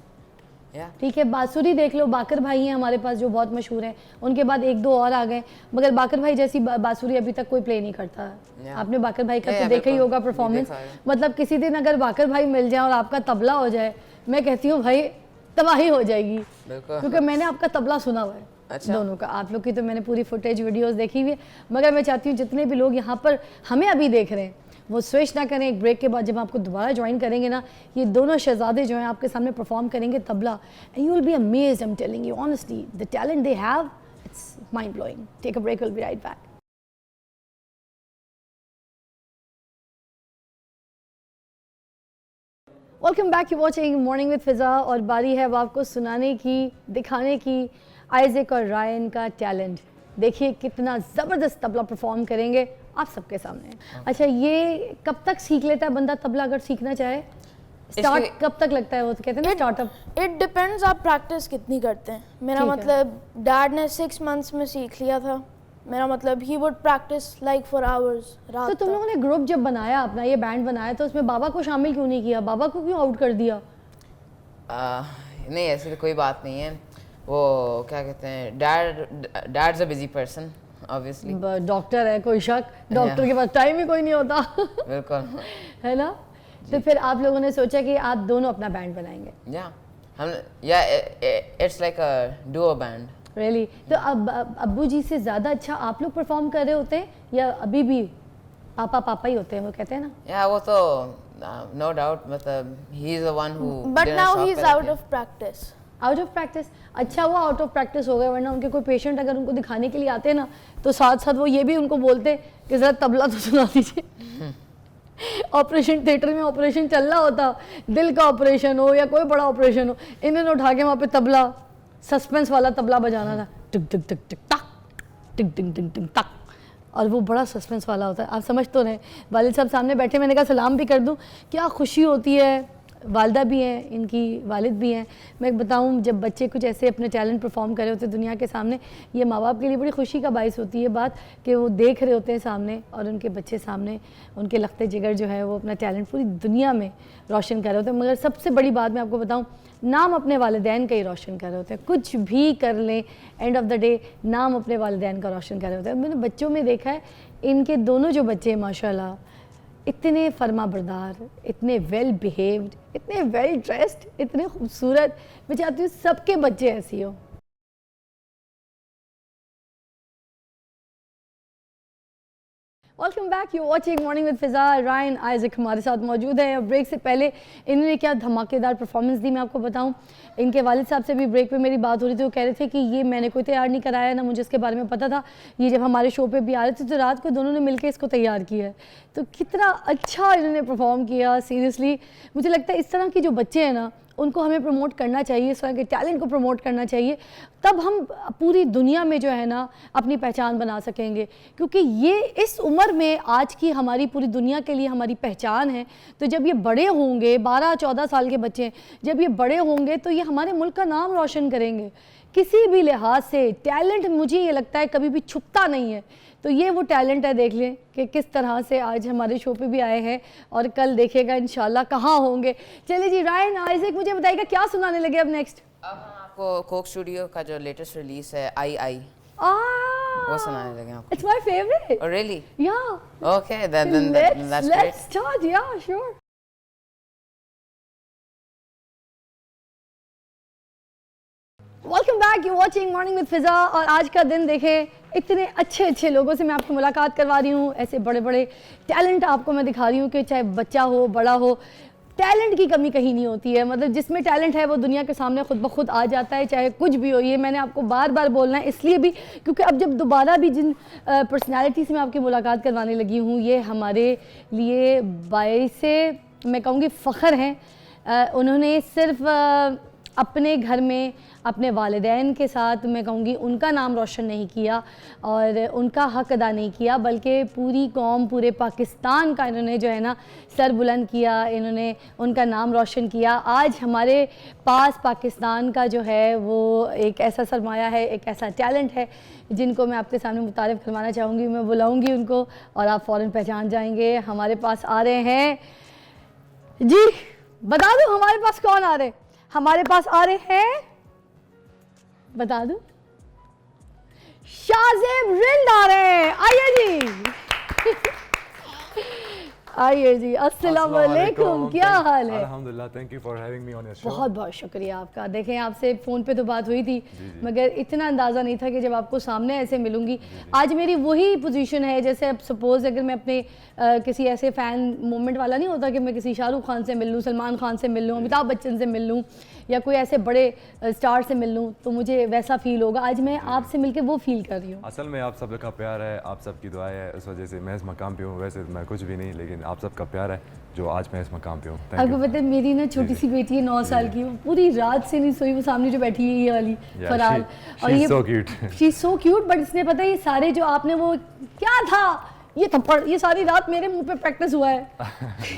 ठीक है, बांसुरी देख लो, बाकर भाई हैं हमारे पास जो बहुत मशहूर हैं, उनके बाद 1-2 और आ गए, मगर बाकर भाई जैसी बांसुरी अभी तक कोई प्ले नहीं करता है। आपने बाकर भाई का तो देखा ही होगा परफॉर्मेंस, मतलब किसी दिन अगर बाकर भाई मिल जाए और आपका तबला हो जाए, मैं कहती हूँ भाई तबाही हो जाएगी, क्योंकि मैंने आपका तबला सुना हुआ है। अच्छा। दोनों का, आप लोग की तो मैंने पूरी फुटेज वीडियोस देखी हुई है, मगर मैं चाहती हूँ जितने भी लोग यहाँ पर हमें अभी देख रहे हैं वो स्विच ना करें। एक ब्रेक के बाद जब आपको दोबारा ज्वाइन करेंगे ना, ये दोनों शहजादे जो हैं आपके सामने परफॉर्म करेंगे tabla, and you will be amazed, I am telling you honestly, the talent they have, it's mind blowing. Take a break, will be right back. Welcome back, you watching morning with Fiza, और बारी है अब आपको सुनाने की, दिखाने की आइज़ेक और रायन का टैलेंट। देखिए कितना ज़बरदस्त तबला परफॉर्म करेंगे आप सबके सामने। अच्छा, ये कब तक सीख लेता है बंदा तबला, अगर सीखना चाहे? स्टार्ट कब तक लगता है? वो तो कहते हैं ना स्टार्टअप। इट डिपेंड्स आप प्रैक्टिस कितनी करते हैं। मेरा ठीक है। मतलब डैड ने 6 मंथ्स में सीख लिया था। मेरा मतलब he would practice like for hours रात तो तुम लोगों ने ग्रुप जब बनाया अपना, ये बैंड बनाया, तो उसमें बाबा को शामिल क्यों नहीं किया? बाबा को क्यों आउट कर दिया? नहीं, ऐसी तो कोई बात नहीं है। वो क्या कहते हैं, dad's a busy person obviously. Doctor है, कोई शक? डॉक्टर के पास टाइम ही कोई नहीं होता। बिल्कुल। है ना? तो फिर आप लोगों ने सोचा कि आप दोनों अपना बैंड बनाएंगे। It's like a duo band. Really? तो अब अब्बू जी से ज़्यादा अच्छा आप लोग परफॉर्म कर रहे होते हैं या अभी भी पापा पापा ही होते हैं, वो कहते हैं ना? या वो तो नो डाउट, मतलब he is the one who but now he is out of practice. Out of practice? अच्छा हुआ आउट ऑफ प्रैक्टिस हो गए, वरना उनके कोई पेशेंट अगर उनको दिखाने के लिए आते हैं ना, तो साथ साथ वो ये भी उनको बोलते कि ज़रा तबला तो सुना दीजिए। ऑपरेशन थिएटर में ऑपरेशन चल रहा होता, दिल का ऑपरेशन हो या कोई बड़ा ऑपरेशन हो, इन्होंने उठा के वहाँ पे तबला, सस्पेंस वाला तबला बजाना था, टिक टिक टिक टिक टक, टिक टिक टिक टिक टक, और वो बड़ा सस्पेंस वाला होता है। आप समझ तो रहे। वालिद साहब सामने बैठे, मैंने कहा सलाम भी कर दूं। क्या खुशी होती है, वालदा भी हैं, इनकी वालिद भी हैं। मैं बताऊं, जब बच्चे कुछ ऐसे अपने टैलेंट परफॉर्म कर रहे होते हैं दुनिया के सामने, ये माँ बाप के लिए बड़ी खुशी का बाइस होती है बात कि वो देख रहे होते हैं सामने, और उनके बच्चे सामने, उनके लखते जिगर जो है वो अपना टैलेंट पूरी दुनिया में रोशन कर रहे होते हैं। मगर सबसे बड़ी बात मैं आपको बताऊं, नाम अपने वालिदैन का ही रोशन कर रहे होते हैं। कुछ भी कर लें, एंड ऑफ द डे नाम अपने वालिदैन का रोशन कर रहे होते हैं। मैंने बच्चों में देखा है, इनके दोनों जो बच्चे माशाल्लाह इतने फर्मा बरदार, इतने वेल बिहेव्ड, इतने वेल ड्रेस्ड, इतने खूबसूरत। मैं चाहती हूँ सबके बच्चे ऐसी हो। Welcome back, you watching morning with Fiza. Ryan Isaac हमारे साथ मौजूद है। ब्रेक से पहले इन्होंने क्या धमाकेदार परफॉर्मेंस दी, मैं आपको बताऊं। इनके वालिद साहब से भी ब्रेक पे मेरी बात हो रही थी, वो कह रहे थे कि ये मैंने कोई तैयार नहीं कराया, ना मुझे इसके बारे में पता था। ये जब हमारे शो पे भी आ रहे थे तो रात को दोनों ने मिलकर इसको तैयार किया है। तो कितना अच्छा इन्होंने परफॉर्म किया। सीरियसली मुझे लगता है इस तरह के जो बच्चे हैं ना, उनको हमें प्रमोट करना चाहिए, इस तरह के टैलेंट को प्रमोट करना चाहिए, तब हम पूरी दुनिया में जो है ना अपनी पहचान बना सकेंगे। क्योंकि ये इस उम्र में आज की हमारी पूरी दुनिया के लिए हमारी पहचान है। तो जब ये बड़े होंगे, 12-14 साल के बच्चे, जब ये बड़े होंगे तो ये हमारे मुल्क का नाम रोशन करेंगे। किसी भी लिहाज से टैलेंट, मुझे ये लगता है, कभी भी छुपता नहीं है। तो ये वो टैलेंट है, देख लें कि किस तरह से आज हमारे शो पे भी आए हैं, और कल देखिएगा इंशाल्लाह कहाँ होंगे। चलिए जी, रायन आइज़ेक मुझे बताइएगा क्या सुनाने लगे अब नेक्स्ट? अब हम आपको कोक स्टूडियो का जो लेटेस्ट रिलीज है आई वो सुनाने लगे आपको। It's my favorite. Oh really? Yeah. Okay, then that's great. Let's start. Yeah, sure. Welcome back, you watching morning with Fiza. और आज का दिन देखें, इतने अच्छे अच्छे लोगों से मैं आपको मुलाकात करवा रही हूँ। ऐसे बड़े बड़े टैलेंट आपको मैं दिखा रही हूँ कि चाहे बच्चा हो, बड़ा हो, टैलेंट की कमी कहीं नहीं होती है। मतलब जिसमें टैलेंट है वो दुनिया के सामने खुद ब खुद आ जाता है, चाहे कुछ भी हो। ये मैंने आपको बार बार बोलना है, इसलिए भी क्योंकि अब जब दोबारा भी जिन पर्सनैलिटी से मैं आपकी मुलाकात करवाने लगी हूँ, ये हमारे लिए बाइस मैं कहूँगी फ़ख्र हैं। उन्होंने सिर्फ अपने घर में अपने वालिदैन के साथ, मैं कहूँगी, उनका नाम रोशन नहीं किया और उनका हक अदा नहीं किया, बल्कि पूरी कौम, पूरे पाकिस्तान का इन्होंने जो है ना सर बुलंद किया, इन्होंने उनका नाम रोशन किया। आज हमारे पास पाकिस्तान का जो है वो एक ऐसा सरमाया है, एक ऐसा टैलेंट है जिनको मैं आपके सामने मुतारिफ़ करवाना चाहूँगी। मैं बुलाऊँगी उनको और आप फ़ौरन पहचान जाएंगे। हमारे पास आ रहे हैं जी, बता दूँ हमारे पास कौन आ रहे हैं? हमारे पास आ रहे हैं, बता दूं, शाज़ेब रिंद आ रहे हैं। आइए जी। आइए जी, अस्सलाम वालेकुम, क्या हाल है? अल्हम्दुलिल्लाह, thank you for having me on your show. बहुत बहुत शुक्रिया आपका। देखें, आपसे फ़ोन पे तो बात हुई थी, मगर इतना अंदाज़ा नहीं था कि जब आपको सामने ऐसे मिलूंगी। आज मेरी वही पोजीशन है जैसे अब सपोज़ अगर मैं अपने किसी ऐसे फ़ैन मोमेंट वाला नहीं होता कि मैं किसी शाहरुख खान से मिल लूँ, सलमान खान से मिल लूँ, अमिताभ बच्चन से मिल लूँ या कोई ऐसे बड़े स्टार से मिल लूँ, तो मुझे वैसा फ़ील होगा। आज मैं आपसे मिलकर वो फ़ील कर रही हूँ। असल में आप सब का प्यार है, आप सबकी दुआएं है, इस वजह से मैं इस मकाम पे हूँ। वैसे मैं कुछ भी नहीं, लेकिन आप सबका प्यार है जो आज मैं इस मकाम पे हूँ। आपको पता है मेरी ना छोटी सी बेटी है 9 साल की, वो पूरी रात से नहीं सोई, वो सामने जो बैठी है ये वाली फराल, और ये she is so cute. But इसने पता है ये सारे जो आपने वो क्या था ये थप्पड़, ये सारी रात मेरे मुंह पे प्रैक्टिस हुआ है।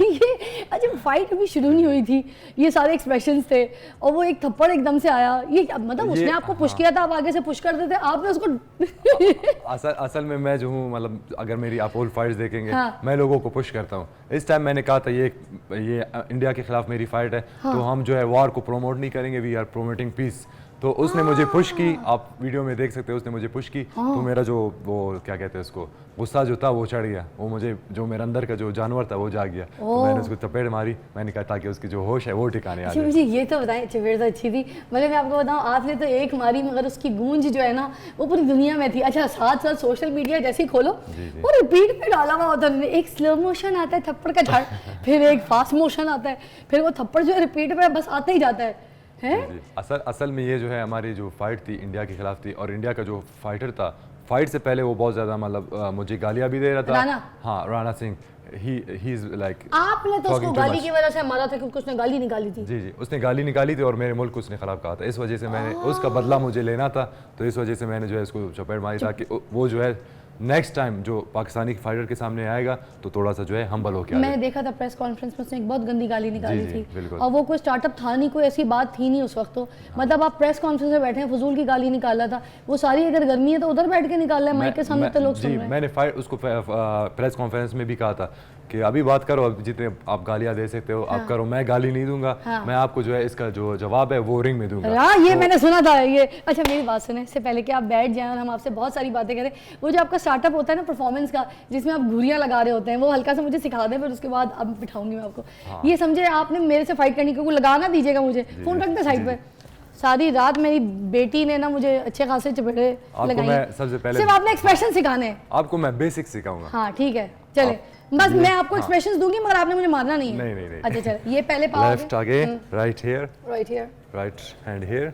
ये अच्छा फाइट अभी शुरू नहीं हुई थी, ये सारे एक्सप्रेशंस थे और वो एक थप्पड़ एकदम से आया। ये मतलब उसने आपको पुश किया था, आप आगे से पुश करते थे, आपने उसको असल में मैं जो हूँ, मतलब अगर मेरी आप ओल्ड फाइट्स देखेंगे, मैं लोगों को पुश करता हूँ। इस टाइम मैंने कहा था ये इंडिया के खिलाफ मेरी फाइट है, तो हम जो है वॉर को प्रमोट नहीं करेंगे, वी आर प्रोमोटिंग पीस। तो उसने मुझे पुश की, आप वीडियो में देख सकते हो, उसने मुझे पुश की, तो मेरा जो वो क्या कहते हैं उसको गुस्सा जो था वो चढ़ गया, वो मुझे जो मेरे अंदर का जो जानवर था वो जाग गया, तो मैंने उसको चपेट मारी। मैंने कहा ताकि उसकी जो होश है वो ठिकाने आ जाए। मुझे ये तो बताएं, चपेट तो अच्छी थी, मतलब मैं आपको बताऊं आपने तो एक मारी मगर उसकी गूंज जो है ना वो पूरी दुनिया में थी। अच्छा साथ साथ सोशल मीडिया जैसे ही खोलो वो रिपीट पे डाला हुआ होता है, एक स्लो मोशन आता है थप्पड़ का झाड़, फिर एक फास्ट मोशन आता है, फिर वो थप्पड़ जो है रिपीट पे बस आता ही जाता है। असल में ये जो है हमारी जो फाइट थी इंडिया के खिलाफ थी, और इंडिया का जो फाइटर था फाइट से पहले वो बहुत ज्यादा मतलब मुझे गालियां भी दे रहा था। राणा? हाँ, Rana Singh. He is like, आपने तो उसको गाली की वजह से मारा था क्योंकि उसने गाली निकाली थी। जी, उसने गाली निकाली थी और मेरे मुल्क को उसने खराब कहा था, इस वजह से मैंने उसका बदला मुझे लेना था, तो इस वजह से मैंने जो है उसको चपेट मारी ताकि वो जो है नेक्स्ट टाइम जो पाकिस्तानी फाइटर के सामने आएगा तो थोड़ा सा जो है हम्बल होकर। मैं देखा था प्रेस कॉन्फ्रेंस में उसने एक बहुत गंदी गाली निकाली थी, और वो कोई स्टार्टअप था नहीं, कोई ऐसी बात थी नहीं उस वक्त। तो मतलब आप प्रेस कॉन्फ्रेंस में बैठे हैं, फजूल की गाली निकाला था, वो सारी अगर गर्मी है तो उधर बैठ के निकाल रहा है, माइक के सामने तो लोग सुन रहे हैं। मैंने फाइट उसको प्रेस कॉन्फ्रेंस में भी कहा था कि अभी बात करो, अब जितने आप गालियां दे सकते हो आप करो, मैं गाली नहीं दूंगा, मैं आपको जो है इसका जो जवाब है वो रिंग में दूंगा। ये तो मैंने सुना था ये। अच्छा मेरी बात सुने इससे पहले कि आप बैठ जाएं और हम आपसे बहुत सारी बातें करें, वो जो आपका स्टार्टअप होता है ना परफॉर्मेंस का, जिसमें आप घुरियां लगा रहे होते हैं, वो हल्का सा मुझे सिखा दें, फिर उसके बाद अब बिठाऊंगी मैं आपको। ये समझे आपने मेरे से फाइट करनी, क्योंकि लगाना दीजिएगा मुझे, फोन रख दे साइड पे। सारी रात मेरी बेटी ने ना मुझे अच्छे खासे चपेटे लगाई। सबसे पहले सिर्फ आपने एक्सप्रेशन सिखाने हैं, आपको मैं बेसिक सिखाऊंगा। हाँ ठीक है, चले बस मैं आपको एक्सप्रेशंस दूंगी मगर आपने मुझे मारना नहीं है। नहीं। अच्छा चल, ये पहले पाओ लेफ्ट आगे, right here, right hand here,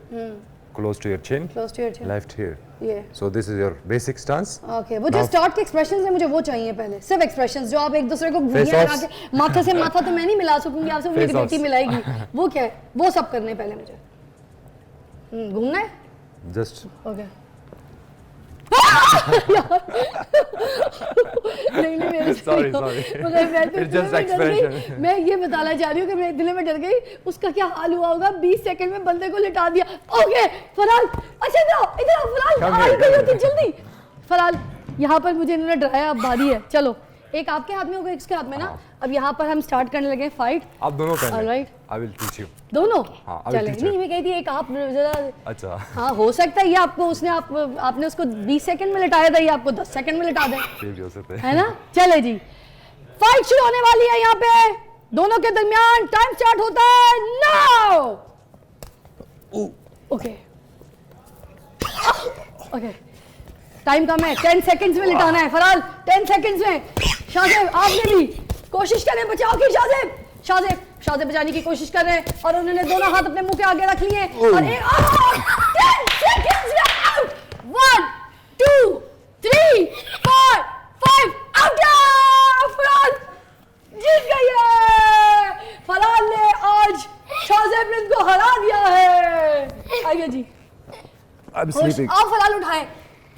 close to your chin, left here, ये so this is your basic stance. Okay, वो जो स्टार्ट के एक्सप्रेशंस है मुझे वो चाहिए पहले, सिर्फ एक्सप्रेशंस जो आप एक दूसरे को घुरियां लगा के माथे से माथा तो मैं नहीं मिला सकूंगी आपसे, वो मेरी बेटी मिलाएगी, वो क्या है वो सब करने पहले मुझे घूमना है जस्ट ओके। नहीं मेरे sorry It's just expression. मैं ये बताना चाह रही हूँ कि मैं दिल में डर गई, उसका क्या हाल हुआ होगा, 20 सेकंड में बंदे को लिटा दिया। ओके फराल, अच्छा इधर आओ फराल, आई गई होती जल्दी। फराल यहाँ पर मुझे इन्होंने डराया, अब बारी है, चलो एक आपके हाथ में होगा, इसके हाथ में ना। अब यहाँ पर हम स्टार्ट करने लगे फाइट। आप दोनों करना। Alright, I will teach you. दोनों? हाँ, चले नहीं, मैं कहती एक आप जरा। अच्छा हाँ हो सकता है ये आपको उसने आपने उसको 20 सेकंड में लिटाया था, ये आपको 10 सेकंड में लिटा दे, ये भी हो सकता है ना। चले जी, फाइट शुरू होने वाली है यहाँ पे, दोनों के दरमियान टाइम स्टार्ट होता है नाउ। ओके ओके, टाइम कम है, 10 सेकंड्स में लिटाना है फराल, 10 सेकंड्स में। शाहजेब आपने भी कोशिश करें बचाओ की। शाहजेब बचाने की कोशिश कर रहे हैं और उन्होंने दोनों हाथ अपने मुंह के आगे रख लिए और 10 सेकंड्स आउट, 1 2 3 4 5 आउट। फराल जीत गई है, फराल ने आज शाहजेब ने इनको हरा दिया है। आइए जी, आओ फराल उठाएं।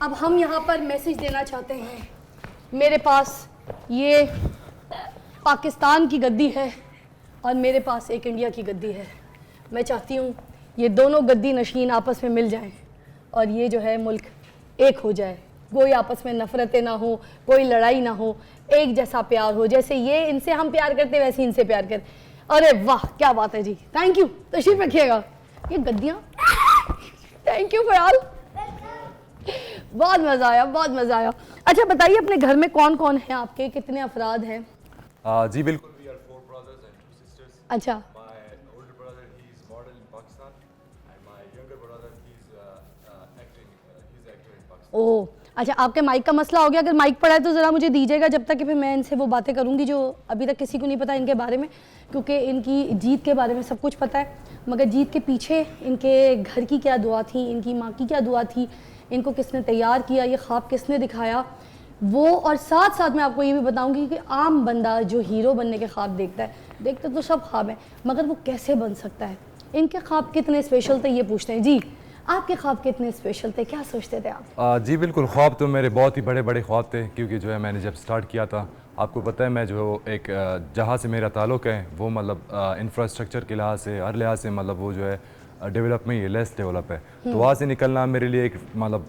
अब हम यहाँ पर मैसेज देना चाहते हैं, मेरे पास ये पाकिस्तान की गद्दी है और मेरे पास एक इंडिया की गद्दी है। मैं चाहती हूँ ये दोनों गद्दी नशीन आपस में मिल जाएं और ये जो है मुल्क एक हो जाए, कोई आपस में नफरतें ना हो, कोई लड़ाई ना हो, एक जैसा प्यार हो, जैसे ये इनसे हम प्यार करते वैसे इनसे प्यार कर। अरे वाह क्या बात है जी, थैंक यू, तशरीफ रखिएगा। ये गद्दियाँ, थैंक यू फराल, बहुत मज़ा आया, बहुत मज़ा आया। अच्छा बताइए अपने घर में कौन कौन है आपके, कितने अफराद हैं? जी बिल्कुल, we are 4 brothers and 2 sisters. अच्छा, My older brother, he is model in Pakistan, and my younger brother, he's acting. He's actor in Pakistan. ओह अच्छा, आपके माइक का मसला हो गया। अगर माइक पड़ा है तो ज़रा मुझे दीजिएगा, जब तक कि फिर मैं इनसे वो बातें करूँगी जो अभी तक किसी को नहीं पता इनके बारे में, क्योंकि इनकी जीत के बारे में सब कुछ पता है, मगर जीत के पीछे इनके घर की क्या दुआ थी, इनकी माँ की क्या दुआ थी, इनको किसने तैयार किया, ये ख्वाब किसने दिखाया, वो। और साथ साथ मैं आपको ये भी बताऊंगी कि आम बंदा जो हीरो बनने के ख्वाब देखता है, देखते तो सब ख्वाब हैं, मगर वो कैसे बन सकता है, इनके ख्वाब कितने स्पेशल थे, ये पूछते हैं। जी, आपके ख्वाब कितने स्पेशल थे, क्या सोचते थे आप? जी बिल्कुल, ख्वाब तो मेरे बहुत ही बड़े बड़े ख्वाब थे, क्योंकि जो है मैंने जब स्टार्ट किया था, आपको पता है मैं जो एक जहाँ से मेरा ताल्लुक़ है वो मतलब इंफ्रास्ट्रक्चर के लिहाज से, हर लिहाज से मतलब वो जो है डेवलप में ही लेस डेवलप है। तो वहाँ से निकलना मेरे लिए एक मतलब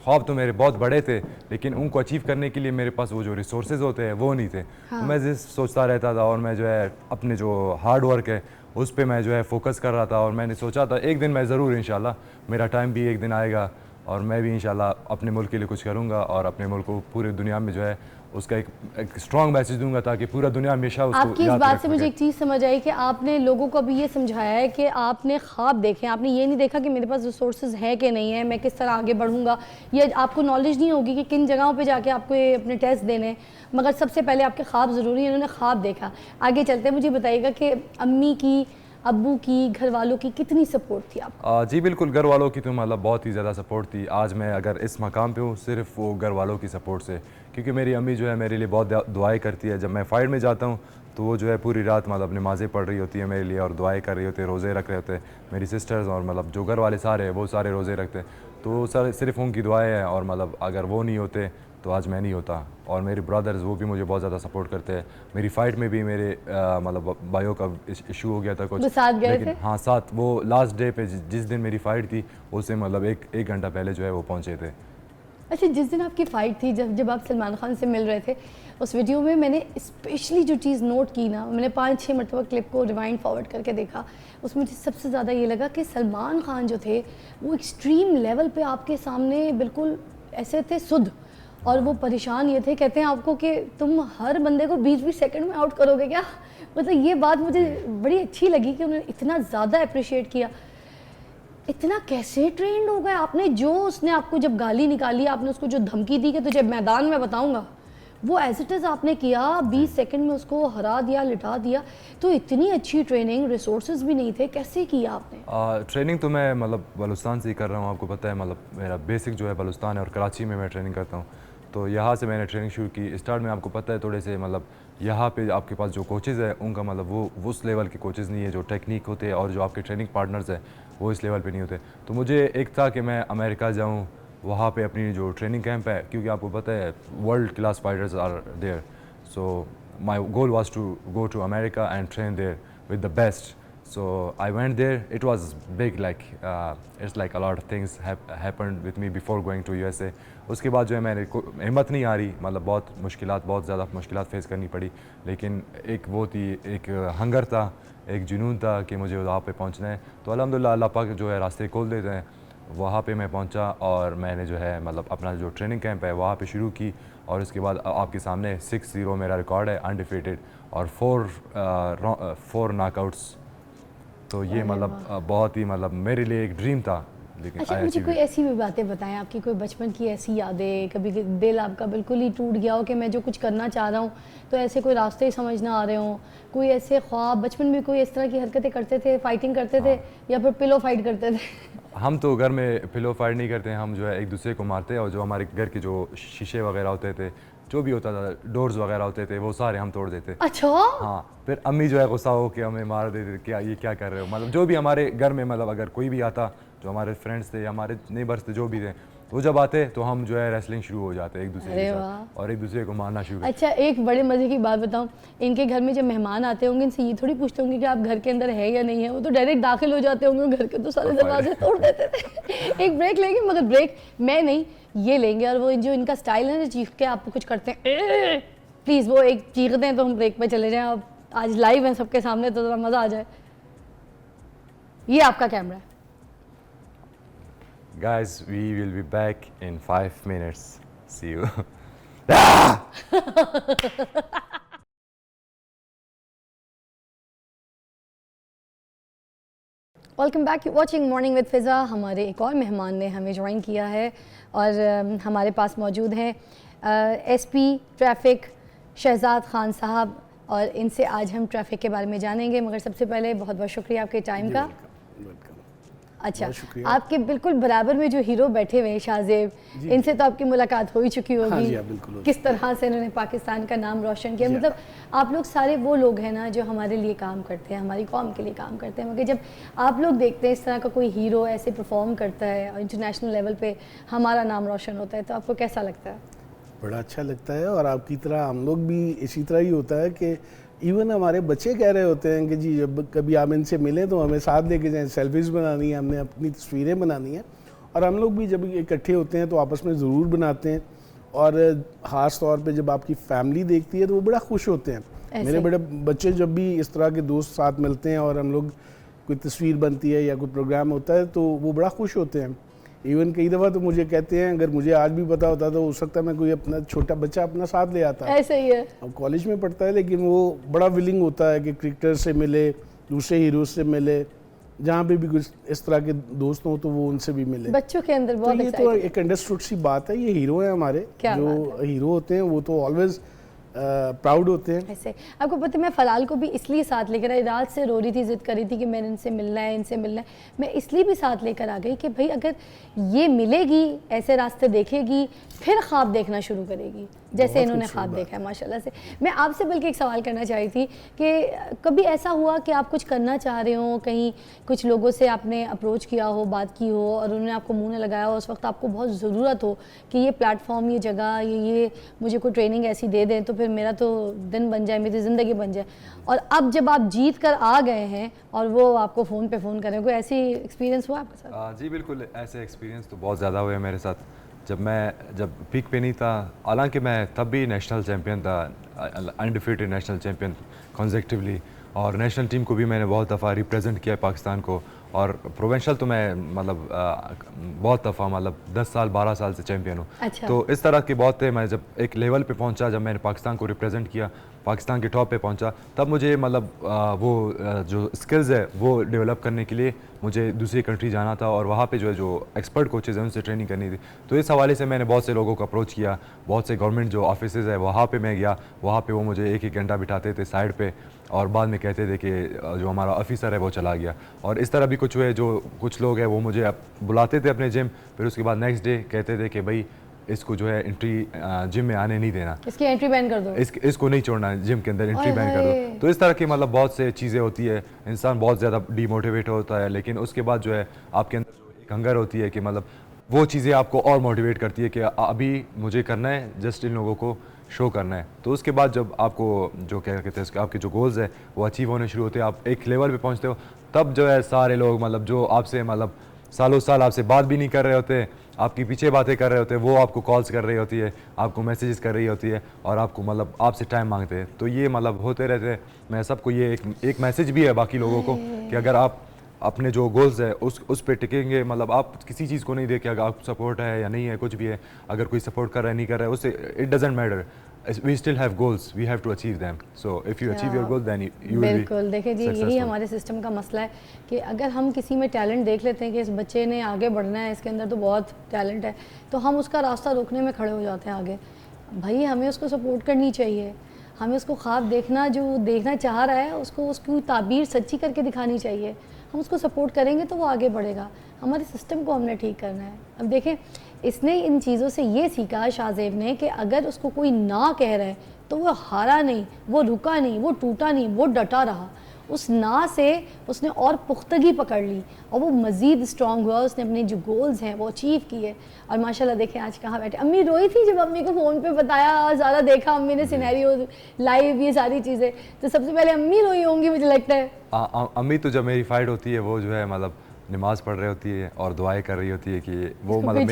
ख्वाब तो मेरे बहुत बड़े थे, लेकिन उनको अचीव करने के लिए मेरे पास वो जो रिसोर्सेज होते हैं वो नहीं थे। तो मैं सोचता रहता था, और मैं जो है अपने जो हार्ड वर्क है उस पे मैं जो है फोकस कर रहा था, और मैंने सोचा था एक दिन मैं ज़रूर इंशाल्लाह, मेरा टाइम भी एक दिन आएगा और मैं भी इंशाल्लाह अपने मुल्क के लिए कुछ करूँगा, और अपने मुल्क को पूरी दुनिया में जो है उसका एक स्ट्रॉन्ग मैसेज दूंगा, ताकि पूरा दुनिया हमेशा उसको आपकी इस याद बात रख से मुझे सके। एक चीज़ समझ आई कि आपने लोगों को अभी ये समझाया है कि आपने ख्वाब देखे, आपने ये नहीं देखा कि मेरे पास रिसोर्सेज हैं कि नहीं है, मैं किस तरह आगे बढ़ूंगा, ये आपको नॉलेज नहीं होगी कि किन जगहों पे जाके आपको ये अपने टेस्ट देने हैं, मगर सबसे पहले आपके ख्वाब ज़रूरी है, इन्होंने ख्वाब देखा। आगे चलते मुझे बताइएगा कि अम्मी की, अब्बू की, घर वालों की कितनी सपोर्ट थी आपको? जी बिल्कुल, घर वालों की तो मतलब बहुत ही ज़्यादा सपोर्ट थी। आज मैं अगर इस मकाम पे हूँ सिर्फ वो घर वालों की सपोर्ट से, क्योंकि मेरी अम्मी जो है मेरे लिए बहुत दुआएं करती है। जब मैं फाइट में जाता हूँ तो वो जो है पूरी रात मतलब नमाज़ें पढ़ रही होती है मेरे लिए, और दुआएं कर रही होती है, रोज़े रख रहे होते हैं। मेरी सिस्टर्स और मतलब जो घर वाले सारे हैं वो सारे रोज़े रखते हैं, तो सारे सिर्फ उनकी दुआएं हैं, और मतलब अगर वो नहीं होते तो आज मैं नहीं होता। और मेरे ब्रदर्स वो भी मुझे बहुत ज़्यादा सपोर्ट करते हैं। मेरी फ़ाइट में भी मेरे मतलब भाइयों का इशू हो गया था कुछ, वो साथ गए लेकिन थे? हाँ साथ, वो लास्ट डे पे जिस दिन मेरी फ़ाइट थी उससे मतलब एक घंटा पहले जो है वो पहुँचे थे। अच्छा, जिस दिन आपकी फ़ाइट थी, जब आप सलमान खान से मिल रहे थे, उस वीडियो में मैंने स्पेशली जो चीज़ नोट की ना, मैंने 5-6 मरतबा क्लिप को रिवाइंड फॉरवर्ड करके देखा, उसमें मुझे सबसे ज़्यादा ये लगा कि सलमान खान जो थे वो एक्सट्रीम लेवल पे आपके सामने बिल्कुल ऐसे थे सुध, और वो परेशान ये थे, कहते हैं आपको कि तुम हर बंदे को 20-20 सेकंड में आउट करोगे क्या? मतलब ये बात मुझे बड़ी अच्छी लगी कि उन्होंने इतना ज़्यादा अप्रिशिएट किया। इतना कैसे ट्रेंड हो गए आपने? जो उसने आपको जब गाली निकाली, आपने उसको जो धमकी दी कि तुझे मैदान में बताऊंगा, वो एज इट इज़ आपने किया, 20 सेकंड में उसको हरा दिया, लिटा दिया। तो इतनी अच्छी ट्रेनिंग, रिसोर्सेज भी नहीं थे, कैसे किया आपने? ट्रेनिंग तो मैं मतलब बलूचिस्तान से ही कर रहा हूँ, आपको पता है मतलब मेरा बेसिक जो है बलूचिस्तान है, और कराची में मैं ट्रेनिंग करता हूँ। तो यहाँ से मैंने ट्रेनिंग शुरू की। स्टार्ट में आपको पता है थोड़े से मतलब यहाँ पे आपके पास जो कोचेज़ है उनका मतलब वो उस लेवल के कोचेज़ नहीं है, जो टेक्निक होते हैं और जो आपके ट्रेनिंग पार्टनर्स हैं वो इस लेवल पे नहीं होते। तो मुझे एक था कि मैं अमेरिका जाऊँ, वहाँ पे अपनी जो ट्रेनिंग कैंप है, क्योंकि आपको पता है world class fighters are there, so my goal was to go to America and train there with the best. So I went there. It was big, like it's like a lot of things happened with me before going to USA. उसके बाद जो है मैंने हिम्मत नहीं आ रही, मतलब बहुत ज़्यादा मुश्किलात फेस करनी पड़ी, लेकिन एक वो थी, एक हंगर था, एक जुनून था कि मुझे वहाँ पे पहुँचना है। तो अल्हम्दुलिल्लाह अल्लाह पाक जो है रास्ते खोल देते हैं। वहाँ पे मैं पहुँचा और मैंने जो है मतलब अपना जो ट्रेनिंग कैंप है वहाँ पे शुरू की, और उसके बाद आपके सामने 6-0 मेरा रिकॉर्ड है अनडिफीटेड, और 4 नॉकआउट्स। तो ये मतलब बहुत ही मतलब मेरे लिए एक ड्रीम था, लेकिन अच्छा, मुझे कोई ऐसी भी बातें बताएं, आपकी कोई बचपन की ऐसी यादें, कभी दिल आपका बिल्कुल ही टूट गया हो कि मैं जो कुछ करना चाह रहा हूँ तो ऐसे कोई रास्ते ही समझ ना आ रहे हों, कोई ऐसे ख्वाब, बचपन में कोई इस तरह की हरकतें करते थे, फाइटिंग करते थे या फिर पिलो फाइट करते थे? हम तो घर में पिलो फाइट नहीं करते हैं, हम जो है एक दूसरे को मारते हैं, और जो हमारे घर के जो शीशे वगैरह होते थे, जो भी होता था, डोर्स वगैरह होते थे, वो सारे हम तोड़ देते। अच्छा। हाँ, फिर अम्मी जो है गुस्सा हो के हमें मार देते, क्या ये क्या कर रहे हो, मतलब जो भी हमारे घर में मतलब अगर कोई भी आता, जो हमारे फ्रेंड्स थे या हमारे नेबर्स थे जो भी थे, वो जब आते तो हम जो है रेसलिंग शुरू हो जाते एक दूसरे के साथ, और एक दूसरे को मारना शुरू। अच्छा, एक बड़े मज़े की बात बताऊं, इनके घर में जब मेहमान आते होंगे इनसे ये थोड़ी पूछते होंगे कि आप घर के अंदर है या नहीं है, वो तो डायरेक्ट दाखिल हो जाते होंगे घर के, तो सारे दरवाजे तोड़ देते थे। एक ब्रेक लेंगे, मगर ब्रेक मैं नहीं, ये लेंगे, और वो जो इनका स्टाइल है ना चीख के आपको कुछ करते हैं, प्लीज़ वो एक चीखते हैं तो हम ब्रेक पे चले जाएं। अब आज लाइव हैं सबके सामने तो ज़रा मज़ा आ जाए। ये आपका कैमरा है। Guys, we will be back in 5 minutes. See you. Welcome back, watching morning with Fiza. हमारे एक और मेहमान ने हमें ज्वाइन किया है और हमारे पास मौजूद हैं एसपी ट्रैफिक शहजाद खान साहब, और इनसे आज हम ट्रैफिक के बारे में जानेंगे। मगर सबसे पहले बहुत बहुत शुक्रिया आपके टाइम का। अच्छा, आपके बिल्कुल बराबर में जो हीरो बैठे हुए हैं शाहजेब, इनसे तो आपकी मुलाकात हो ही चुकी होगी। बिल्कुल। किस तरह से इन्होंने पाकिस्तान का नाम रोशन किया। मतलब आप लोग सारे वो लोग हैं ना जो हमारे लिए काम करते हैं, हमारी कौम के लिए काम करते हैं, मगर जब आप लोग देखते हैं इस तरह का कोई हीरो ऐसे परफॉर्म करता है और इंटरनेशनल लेवल पे हमारा नाम रोशन होता है, तो आपको कैसा लगता है? बड़ा अच्छा लगता है। और आपकी तरह हम लोग भी इसी तरह ही होता है कि इवन हमारे बच्चे कह रहे होते हैं कि जी जब कभी आप इनसे मिलें तो हमें साथ लेके जाएं, सेल्फीज़ बनानी है, हमने अपनी तस्वीरें बनानी हैं। और हम लोग भी जब इकट्ठे होते हैं तो आपस में ज़रूर बनाते हैं। और ख़ास तौर पे जब आपकी फैमिली देखती है तो वो बड़ा खुश होते हैं। मेरे बड़े बच्चे जब भी इस तरह के दोस्त साथ मिलते हैं और हम लोग कोई तस्वीर बनती है या कोई प्रोग्राम होता है तो वो बड़ा खुश होते हैं। इवन कई दफ़ा तो मुझे कहते हैं, अगर मुझे आज भी पता होता तो हो सकता है मैं कोई अपना छोटा बच्चा अपना साथ ले आता। ऐसे ही है। अब कॉलेज में पढ़ता है लेकिन वो बड़ा विलिंग होता है कि क्रिकेटर से मिले, दूसरे हीरो से मिले, जहाँ पे भी कुछ इस तरह के दोस्त हों तो वो उनसे भी मिले। बच्चों के अंदर बहुत ये तो एक अंडरस्टूड सी बात है। ये हीरो हैं हमारे, जो हीरो होते हैं वो तो ऑलवेज प्राउड होते हैं। ऐसे आपको पता है, मैं फलाल को भी इसलिए साथ लेकर आई, रात से रो रही थी, जिद कर रही थी कि मैंने इनसे मिलना है, इनसे मिलना है। मैं इसलिए भी साथ लेकर आ गई कि भाई अगर ये मिलेगी, ऐसे रास्ते देखेगी, फिर ख्वाब देखना शुरू करेगी जैसे इन्होंने ख्वाब देखा है माशाल्लाह से। मैं आपसे बल्कि एक सवाल करना चाह रही थी कि कभी ऐसा हुआ कि आप कुछ करना चाह रहे हो, कहीं कुछ लोगों से आपने अप्रोच किया हो, बात की हो और उन्होंने आपको मुँह न लगाया हो, उस वक्त आपको बहुत ज़रूरत हो कि ये प्लेटफॉर्म, ये जगह, ये मुझे कोई ट्रेनिंग ऐसी दे दें तो फिर मेरा तो दिन बन जाए, मेरी ज़िंदगी बन जाए, और अब जब आप जीत कर आ गए हैं और वो आपको फ़ोन पे फ़ोन करें, कोई ऐसी एक्सपीरियंस हुआ आपके साथ? जी बिल्कुल, ऐसे एक्सपीरियंस तो बहुत ज़्यादा हुए मेरे साथ। जब पीक पे नहीं था, हालांकि मैं तब भी नेशनल चैम्पियन था, अनडिफीटेड नेशनल चैम्पियन कॉन्सेक्टिवली, और नेशनल टीम को भी मैंने बहुत दफ़ा रिप्रेजेंट किया पाकिस्तान को, और प्रोविंशियल तो मैं मतलब बहुत दफ़ा मतलब 10 साल 12 साल से चैम्पियन हूँ। अच्छा। तो इस तरह की बहुत थे। मैं जब एक लेवल पे पहुँचा, जब मैंने पाकिस्तान को रिप्रेजेंट किया, पाकिस्तान के टॉप पे पहुँचा, तब मुझे मतलब वो जो स्किल्स है वो डेवलप करने के लिए मुझे दूसरी कंट्री जाना था, और वहाँ पे जो एक्सपर्ट कोचेज़ हैं उनसे ट्रेनिंग करनी थी। तो इस हवाले से मैंने बहुत से लोगों को अप्रोच किया, बहुत से गवर्नमेंट जो ऑफिसेज़ है वहाँ पे मैं गया। वहाँ पे वो मुझे एक घंटा बिठाते थे साइड पे और बाद में कहते थे कि जो हमारा ऑफिसर है वो चला गया। और इस तरह भी कुछ हुए, जो कुछ लोग हैं वो मुझे बुलाते थे अपने जिम, फिर उसके बाद नेक्स्ट डे कहते थे कि भाई इसको जो है एंट्री जिम में आने नहीं देना, इसकी एंट्री बैन कर दो, इसको नहीं छोड़ना जिम के अंदर, एंट्री बैन कर दो। तो इस तरह की मतलब बहुत से चीज़ें होती है, इंसान बहुत ज़्यादा डीमोटिवेट होता है, लेकिन उसके बाद जो है आपके अंदर जो एक हंगर होती है कि मतलब वो चीज़ें आपको और मोटिवेट करती है कि अभी मुझे करना है, जस्ट इन लोगों को शो करना है। तो उसके बाद जब आपको जो क्या कहते हैं आपके जो गोल्स है वो अचीव होने शुरू होते हैं, आप एक लेवल पे पहुंचते हो, तब जो है सारे लोग मतलब जो आपसे मतलब सालों साल आपसे बात भी नहीं कर रहे होते, आपके पीछे बातें कर रहे होते हैं, वो आपको कॉल्स कर रही होती है, आपको मैसेजेस कर रही होती है और आपको मतलब आपसे टाइम मांगते हैं। तो ये मतलब होते रहते हैं। मैं सबको ये एक मैसेज भी है बाकी लोगों को कि अगर आप अपने जो गोल्स है उस पे टिकेंगे, मतलब आप किसी चीज़ को नहीं देखें, अगर आप सपोर्ट है या नहीं है, कुछ भी है, अगर कोई सपोर्ट कर रहा है नहीं कर रहा है, उससे it doesn't matter, we still have goals, we have to achieve them, so if you achieve your goal then you will be बिल्कुल। देखिए जी, यही हमारे सिस्टम का मसला है कि अगर हम किसी में टैलेंट देख लेते हैं कि इस बच्चे ने आगे बढ़ना है, इसके अंदर तो बहुत टैलेंट है, तो हम उसका रास्ता रोकने में खड़े हो जाते हैं आगे। भाई हमें उसको सपोर्ट करनी चाहिए, हमें उसको ख्वाब देखना, जो देखना चाह रहा है उसको उसकी ताबीर सच्ची करके दिखानी चाहिए। हम उसको सपोर्ट करेंगे तो वो आगे बढ़ेगा। हमारे सिस्टम को हमने ठीक करना है। अब देखें, इसने इन चीज़ों से ये सीखा शाहजेब ने कि अगर उसको कोई ना कह रहा है तो वो हारा नहीं, वो रुका नहीं, वो टूटा नहीं, वो डटा रहा। उस ना से उसने और पुख्तगी पकड़ ली और वो मज़ीद स्ट्रॉन्ग हुआ, उसने अपने जो गोल्स हैं वो अचीव किए। और माशाल्लाह देखें आज कहाँ बैठे। अम्मी रोई थी जब अम्मी को फ़ोन पे बताया, ज़्यादा देखा अम्मी ने सिनेरियो लाइव, ये सारी चीज़ें, तो सबसे पहले अम्मी रोई होंगी मुझे लगता है। अम्मी तो जब मेरी फाइट होती है वो जो है मतलब नमाज पढ़ रही होती है और दुआएं कर रही होती है कि वो मतलब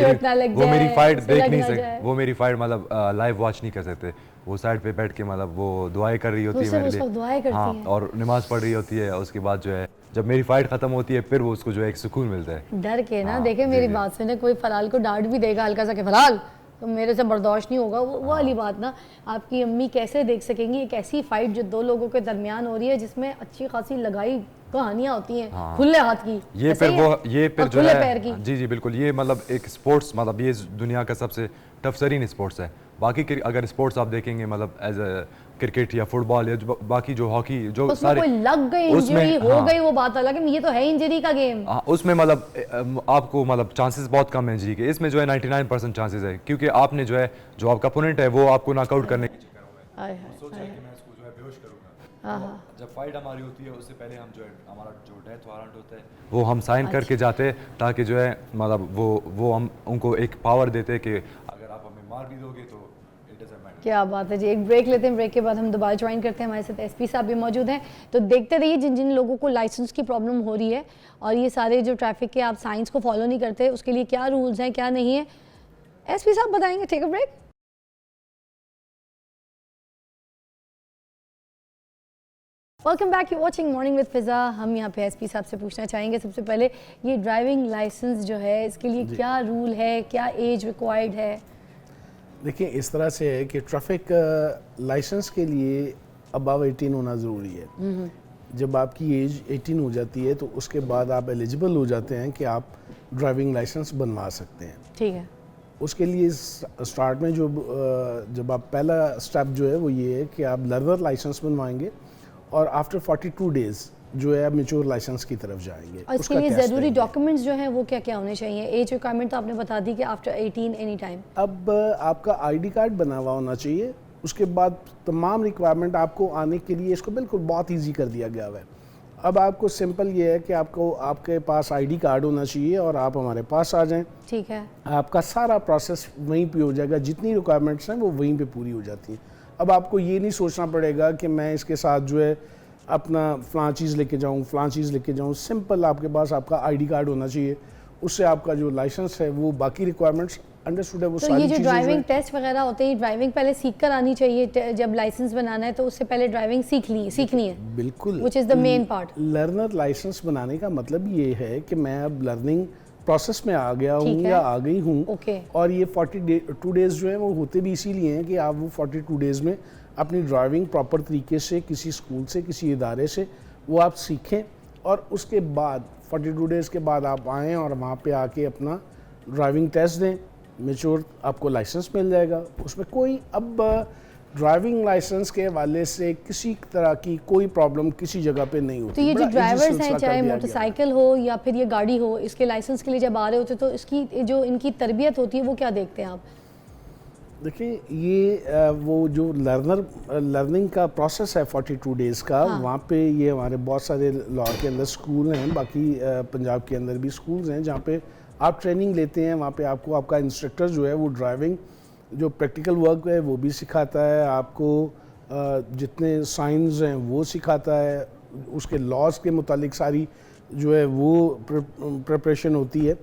मेरी फाइट देख नहीं सकते, वो मेरी फाइट मतलब लाइव वॉच नहीं कर सकते, वो साइड पे बैठ के मतलब वो दुआएं कर रही होती है मेरे लिए, हाँ, और नमाज पढ़ रही होती है। उसके बाद जो है जब मेरी फाइट खत्म होती है फिर वो उसको जो है एक सुकून मिलता है डर के ना। देखे मेरी बात सुने, कोई फलाल को डांट भी देगा हल्का सा कि फलाल तो मेरे से बर्दाश्त नहीं होगा, वो वाली बात ना आपकी अम्मी कैसे देख सकेंगी। एक ऐसी फाइट जो दो लोगों के दरमियान हो रही है जिसमें अच्छी खासी लगाई कहानियां होती हैं हाँ। खुले हाथ की, ये ऐसा फिर ही है? वो ये फिर और जो खुले है पैर की। जी जी बिल्कुल, ये मतलब एक स्पोर्ट्स, मतलब ये दुनिया का सबसे टफ तरीन स्पोर्ट्स है। बाकी अगर स्पोर्ट्स आप देखेंगे मतलब एज अ क्रिकेट या फुटबॉल या बाकी जो हॉकी जो उसमें सारे कोई लग गई इंजरी हो हाँ, गई वो बात अलग है, ये तो है इंजरी का गेम। हाँ, उसमें मतलब आपको मतलब चांसेस बहुत कम है इंजरी के। इसमें जो है 99% चांसेस है, क्योंकि आपने जो है जो आपका अपोनेंट है वो आपको नॉकआउट करने की चक्कर में हाय हाय सोचा है कि मैं इसको जो है बेहोश करूंगा। हाँ, तो हाँ। जब फाइट हमारी होती है उससे पहले हम जो है हमारा जो डेथ वारंट होता है वो हम साइन करके जाते हैं, ताकि जो है मतलब वो हम उनको एक पावर देते हैं कि अगर आप हमें मार भी दोगे तो इट डजंट मैटर। क्या बात है जी। एक ब्रेक लेते हैं, ब्रेक के बाद हम दोबारा ज्वाइन करते हैं। हमारे साथ एसपी साहब भी मौजूद हैं, तो देखते रहिए जिन जिन लोगों को लाइसेंस की प्रॉब्लम हो रही है और ये सारे जो ट्रैफिक के आप साइंस को फॉलो नहीं करते, उसके लिए क्या रूल्स हैं क्या नहीं है, एसपी साहब बताएंगे। Take a break. Welcome back, you watching morning with Fiza. हम यहाँ पे एसपी साहब से पूछना चाहेंगे सबसे पहले, ये ड्राइविंग लाइसेंस जो है इसके लिए क्या रूल है, क्या एज रिक्वायर्ड है? देखिए इस तरह से है कि ट्रैफिक लाइसेंस के लिए अबव 18 होना ज़रूरी है। जब आपकी एज 18 हो जाती है तो उसके बाद आप एलिजिबल हो जाते हैं कि आप ड्राइविंग लाइसेंस बनवा सकते हैं। ठीक है। उसके लिए स्टार्ट में जब आप पहला स्टेप जो है वो ये है कि आप लर्नर लाइसेंस बनवाएंगे और आफ्टर 42 डेज जो है आप मैच्योर लाइसेंस की तरफ जाएंगे। और इसके लिए ज़रूरी डॉक्यूमेंट्स जो हैं वो क्या क्या होने चाहिए? एज रिक्वायरमेंट तो आपने बता दी कि आफ्टर 18 एनी टाइम। अब आपका आईडी कार्ड बना हुआ होना चाहिए। उसके बाद तमाम रिक्वायरमेंट आपको आने के लिए इसको बिल्कुल बहुत इजी कर दिया गया है। अब आपको सिंपल ये है कि आपको आपके पास आईडी कार्ड होना चाहिए और आप हमारे पास आ जाएं। ठीक है। आपका सारा प्रोसेस वहीं पे हो जाएगा, जितनी रिक्वायरमेंट्स हैं वो वहीं पे पूरी हो जाती हैं। अब आपको ये नहीं सोचना पड़ेगा कि मैं इसके साथ जो है अपना फ़लाँ चीज़ लेके जाऊँ, फ़लाँ चीज़ लेके जाऊँ। सिंपल आपके पास आपका आईडी कार्ड होना चाहिए, उससे आपका जो लाइसेंस है वो बाकी रिक्वायरमेंट्स अंडरस्टूड है वो तो सारी ये जो चीज़ें ड्राइविंग टेस्ट वगैरह होते हैं, ड्राइविंग पहले सीख कर आनी चाहिए। जब लाइसेंस बनाना है तो उससे पहले ड्राइविंग सीखनी है। बिल्कुल, which is the main part. Learner licence बनाने का मतलब ये है कि मैं अब लर्निंग प्रोसेस में आ गया हूँ या आ गई हूँ। ओके। और ये 42 डेज़ जो है वो होते भी इसीलिए हैं कि आप वो 42 डेज़ में अपनी ड्राइविंग प्रॉपर तरीके से किसी स्कूल से किसी इदारे से वो आप सीखें और उसके बाद 42 डेज़ के बाद आप आएँ और वहाँ पे आके अपना ड्राइविंग टेस्ट दें। मैच्योर आपको लाइसेंस मिल जाएगा। उसमें कोई अब ड्राइविंग लाइसेंस के हवाले से किसी तरह की कोई प्रॉब्लम किसी जगह पे नहीं होती। तो ये जो बड़ा easy ड्राइवर्स सिलसिला हैं, कर चाहे दिया गया है। मोटरसाइकिल हो या फिर ये गाड़ी हो, इसके लाइसेंस के लिए जब आ रहे होते तो इसकी जो इनकी तरबियत होती है वो क्या देखते हैं आप? देखिए ये वो जो लर्निंग का प्रोसेस है 42 डेज़ का, वहाँ पे ये हमारे बहुत सारे लाहौर के अंदर स्कूल हैं, बाकी पंजाब के अंदर भी स्कूल्स हैं जहाँ पे आप ट्रेनिंग लेते हैं। वहाँ पे आपको आपका इंस्ट्रक्टर जो है वो ड्राइविंग जो प्रैक्टिकल वर्क है वो भी सिखाता है, आपको जितने साइंस हैं वो सिखाता है, उसके लॉज के मुतालिक सारी जो है वो प्रिपरेशन होती है।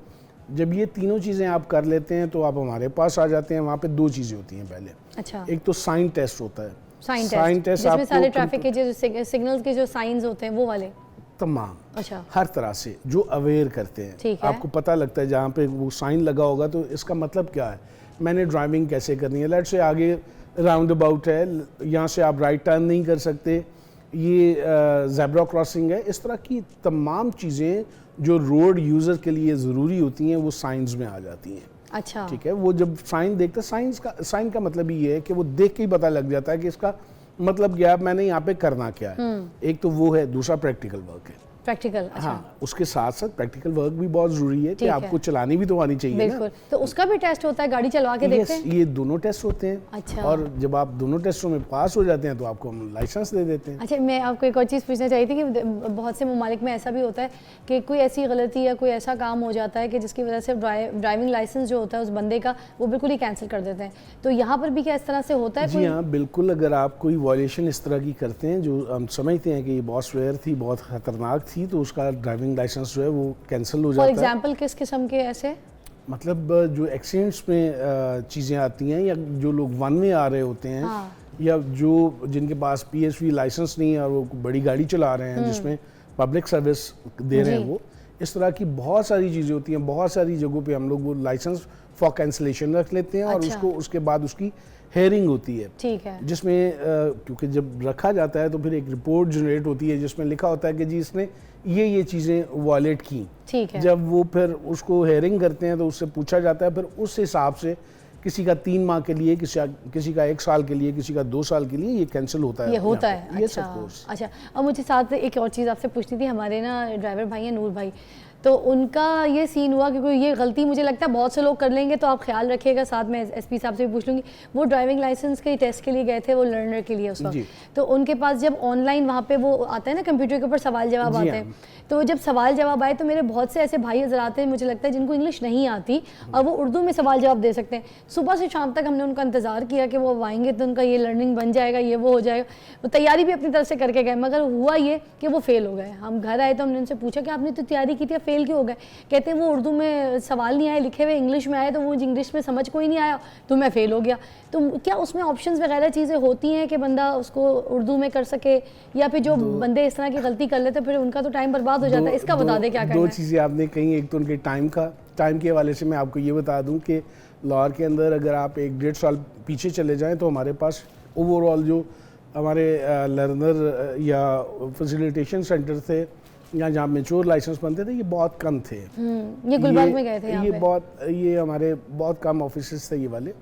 जब ये तीनों चीज़ें आप कर लेते हैं तो आप हमारे पास आ जाते हैं। वहाँ पे दो चीज़ें होती हैं पहले। अच्छा। एक तो साइन टेस्ट होता है। साइन टेस्ट जिसमें सारे ट्रैफिक के जो सिग्नल्स के जो साइंस होते हैं वो वाले तमाम। अच्छा। हर तरह से जो अवेयर करते हैं। ठीक है। आपको पता लगता है जहाँ पे वो साइन लगा होगा तो इसका मतलब क्या है, मैंने ड्राइविंग कैसे करनी है। लेट से आगे राउंड अबाउट है, यहाँ से आप राइट टर्न नहीं कर सकते, ये ज़ेब्रा क्रॉसिंग है। इस तरह की तमाम चीज़ें जो रोड यूज़र के लिए ज़रूरी होती हैं वो साइंस में आ जाती हैं। अच्छा। ठीक है। वो जब साइन देखते हैं, साइन का मतलब ये है कि वो देख के ही पता लग जाता है कि इसका मतलब क्या है, मैंने यहाँ पे करना क्या है। एक तो वो है, दूसरा प्रैक्टिकल वर्क है। प्रैक्टिकल। अच्छा। हाँ, उसके साथ साथ प्रैक्टिकल वर्क भी बहुत ज़रूरी है कि आपको चलानी भी तो आनी चाहिए ना। बिल्कुल। तो उसका भी टेस्ट होता है, गाड़ी चलवा के देखते हैं? ये दोनों टेस्ट होते हैं। अच्छा। और जब आप दोनों टेस्टों में पास हो जाते हैं तो आपको हम लाइसेंस दे देते हैं। अच्छा, मैं आपको एक और चीज़ पूछना चाहिए थी कि बहुत से ममालिक में ऐसा भी होता है कि कोई ऐसी गलती या कोई ऐसा काम हो जाता है कि जिसकी वजह से ड्राइविंग लाइसेंस जो होता है उस बंदे का वो बिल्कुल ही कैंसिल कर देते हैं। तो यहाँ पर भी क्या इस तरह से होता है? जी हाँ, बिल्कुल। अगर आप कोई वायलेशन इस तरह की करते हैं जो हम समझते हैं कि ये बहुत स्वेयर थी, बहुत ख़तरनाक थी, तो उसका ड्राइविंग लाइसेंस जो है वो कैंसिल हो जाता है। फॉर एग्जांपल किस किस्म के ऐसे? मतलब जो एक्सीडेंट्स में चीज़ें आती हैं या जो लोग वन में आ रहे होते हैं। हाँ। या जो जिनके पास PSV लाइसेंस नहीं है और वो बड़ी गाड़ी चला रहे हैं जिसमें पब्लिक सर्विस दे रहे हैं, वो इस तरह की बहुत सारी चीज़ें होती हैं। बहुत सारी जगहों पे हम लोग वो लाइसेंस फॉर कैंसिलेशन रख लेते हैं। और उसको उसके बाद उसकी हेयरिंग होती है। ठीक है। जिसमें क्योंकि जब रखा जाता है तो फिर एक रिपोर्ट जनरेट होती है जिसमें लिखा होता है कि जी इसने ये चीज़ें वॉयलेट की। ठीक है। जब वो फिर उसको हेयरिंग करते हैं तो उससे पूछा जाता है, फिर उस हिसाब से किसी का 3 माह के लिए, किसी का 1 साल के लिए, किसी का 2 साल के लिए ये कैंसिल होता है। ये होता है। यस अच्छा, ऑफ कोर्स। अच्छा। और मुझे साथ एक और चीज़ आपसे पूछनी थी, हमारे ना ड्राइवर भाई हैं नूर भाई, तो उनका ये सीन हुआ क्योंकि ये गलती मुझे लगता है बहुत से लोग कर लेंगे, तो आप ख्याल रखिएगा, साथ में एसपी साहब से भी पूछ लूँगी। वो ड्राइविंग लाइसेंस के टेस्ट के लिए गए थे, वो लर्नर के लिए उस वक्त, तो उनके पास जब ऑनलाइन वहाँ पे वो आता है ना कंप्यूटर के ऊपर सवाल जवाब आते हैं, तो जब सवाल जवाब आए तो मेरे बहुत से ऐसे भाई हजरात हैं मुझे लगता है जिनको इंग्लिश नहीं आती और वो उर्दू में सवाल जवाब दे सकते हैं। सुबह से शाम तक हमने उनका इंतज़ार किया कि वो आएंगे तो उनका ये लर्निंग बन जाएगा, ये वो हो जाएगा, वो तैयारी भी अपनी तरफ से करके गए, मगर हुआ ये कि वो फेल हो गए। हम घर आए तो हमने उनसे पूछा कि आपने तो तैयारी की थी, फेल क्यों हो गए? कहते हैं वो उर्दू में सवाल नहीं आए लिखे हुए, इंग्लिश में आए, तो वो इंग्लिश में समझ कोई नहीं आया तो मैं फेल हो गया। तो क्या उसमें ऑप्शंस वगैरह चीज़ें होती हैं कि बंदा उसको उर्दू में कर सके, या फिर जो बंदे इस तरह की गलती कर लेते फिर उनका तो टाइम बर्बाद हो जाता है? इसका बता दें क्या करना है। 2 चीज़ें आपने कही, एक तो उनके टाइम के हवाले से मैं आपको ये बता दूं कि लाहौर के अंदर अगर आप 1-1.5 साल पीछे चले जाएं तो हमारे पास ओवरऑल जो हमारे लर्नर या फैसिलिटेशन सेंटर थे या जहाँ मेच्योर लाइसेंस बनते थे, ये बहुत कम थे। ये गुलबर्ग में गए थे यहाँ पे। ये हमारे बहुत कम ऑफिसेस थे ये वाले,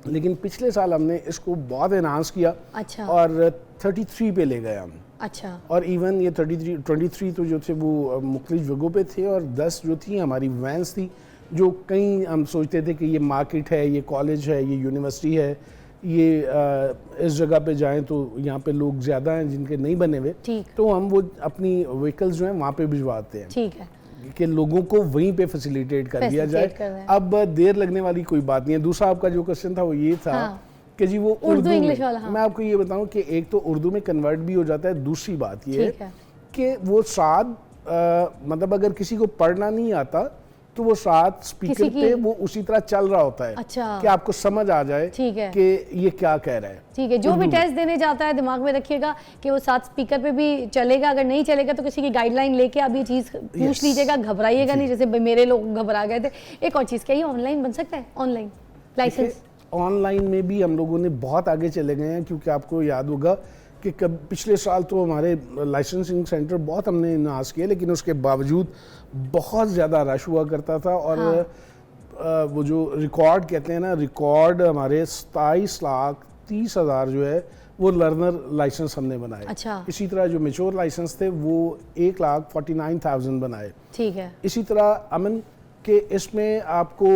लेकिन पिछले साल हमने इसको बहुत एनहांस किया। अच्छा। और 33 पे ले गए हम। अच्छा। और इवन ये 23 तो जो थे वो मुख्तलिफ जगहों पे थे, और 10 जो थी हमारी वैन्स थी, जो कहीं हम सोचते थे कि ये मार्केट है, ये कॉलेज है, ये यूनिवर्सिटी है, ये इस जगह पे जाएं तो यहाँ पे लोग ज़्यादा हैं जिनके नहीं बने हुए, तो हम वो अपनी व्हीकल्स जो हैं वहाँ पे भिजवाते हैं। ठीक है। कि लोगों को वहीं पे फैसिलिटेट कर दिया जाए। अब देर लगने वाली कोई बात नहीं है। दूसरा आपका जो क्वेश्चन था वो ये था कि जी वो उर्दू इंग्लिश वाला। मैं आपको ये बताऊं कि एक तो उर्दू में कन्वर्ट भी हो जाता है, दूसरी बात ये है कि वो साथ मतलब अगर किसी को पढ़ना नहीं आता तो वो साथ स्पीकर पे वो उसी तरह चल रहा होता है। अच्छा। कि आपको समझ आ जाए कि ये क्या कह रहा है। ठीक है। जो भी टेस्ट देने जाता है दिमाग में रखिएगा कि वो साथ स्पीकर पे भी चलेगा, अगर नहीं चलेगा तो किसी की गाइडलाइन लेके आप ये चीज़ पूछ लीजिएगा, घबराइएगा नहीं, जैसे मेरे लोग घबरा गए थे। एक और चीज़, क्या ये ऑनलाइन बन सकता है? ऑनलाइन लाइसेंस ऑनलाइन में भी हम लोगों ने बहुत आगे चले गए हैं, क्योंकि आपको याद होगा कि पिछले साल तो हमारे लाइसेंसिंग सेंटर बहुत हमने इन्हांस किए, लेकिन उसके बावजूद बहुत ज़्यादा रश हुआ करता था। और वो जो रिकॉर्ड कहते हैं ना, रिकॉर्ड हमारे 27,30,000 जो है वो लर्नर लाइसेंस हमने बनाए। अच्छा। इसी तरह जो मेच्योर लाइसेंस थे वो 1,49,000 बनाए। ठीक है। इसी तरह अमन कि इसमें आपको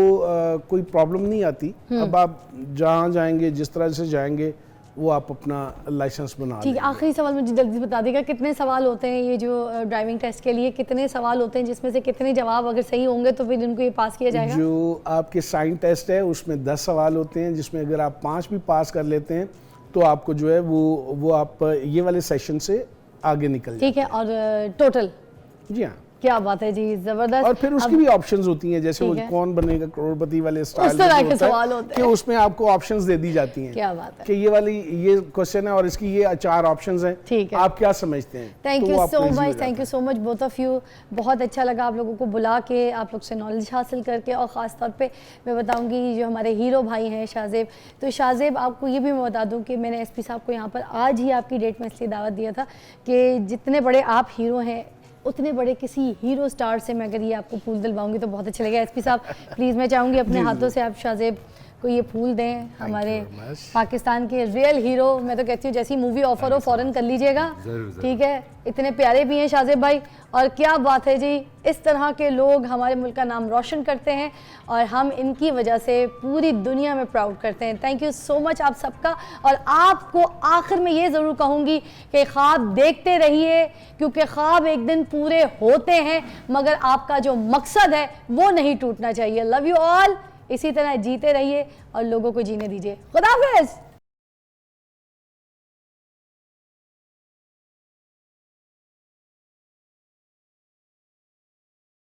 कोई प्रॉब्लम नहीं आती। अब आप जहाँ जाएंगे, जिस तरह से जाएंगे, वो आप अपना लाइसेंस बना। ठीक है। आखिरी सवाल मुझे जल्दी बता देगा, कितने सवाल होते हैं ये जो ड्राइविंग टेस्ट के लिए, कितने सवाल होते हैं जिसमें से कितने जवाब अगर सही होंगे तो फिर इनको ये पास किया जाएगा? जो आपके साइन टेस्ट है उसमें 10 सवाल होते हैं, जिसमें अगर आप 5 भी पास कर लेते हैं तो आपको जो है वो आप ये वाले सेशन से आगे निकल। ठीक है। और टोटल? जी हाँ। क्या बात है जी, जबरदस्त। और फिर उसकी भी ऑप्शंस होती हैं, जैसे वो कौन बनेगा करोड़पति वाले स्टाइल उस तरह के सवाल होते हैं कि उसमें आपको ऑप्शंस दे दी जाती हैं। क्या बात है कि ये वाली ये क्वेश्चन है और इसकी ये 4 ऑप्शंस हैं। ठीक है। आप क्या समझते हैं? Thank you so much both of you. बहुत अच्छा लगा आप लोगों को बुला के, आप लोग से नॉलेज हासिल करके। और ख़ास तौर पे मैं बताऊंगी जो हमारे हीरो भाई हैं शाहजेब, तो शाहजेब आपको ये भी मैं बता दूं कि मैंने एसपी साहब को यहाँ पर आज ही आपकी डेट में इसलिए दावत दिया था कि जितने बड़े आप हीरो हैं उतने बड़े किसी हीरो स्टार से मैं अगर ये आपको फूल दिलवाऊंगी तो बहुत अच्छा लगेगा। एसपी साहब प्लीज़ मैं चाहूँगी अपने हाथों से आप शाहजेब को ये फूल दें, हमारे पाकिस्तान के रियल हीरो। मैं तो कहती हूँ जैसी मूवी ऑफर हो फ़ौरन कर लीजिएगा। ठीक है। इतने प्यारे भी हैं शाहजेब भाई, और क्या बात है जी, इस तरह के लोग हमारे मुल्क का नाम रोशन करते हैं और हम इनकी वजह से पूरी दुनिया में प्राउड करते हैं। थैंक यू सो मच आप सबका। और आपको आखिर में ये ज़रूर कहूँगी कि ख्वाब देखते रहिए, क्योंकि ख्वाब एक दिन पूरे होते हैं, मगर आपका जो मकसद है वो नहीं टूटना चाहिए। Love you all. इसी तरह जीते रहिए और लोगों को जीने दीजिए। खुदा हाफिज़।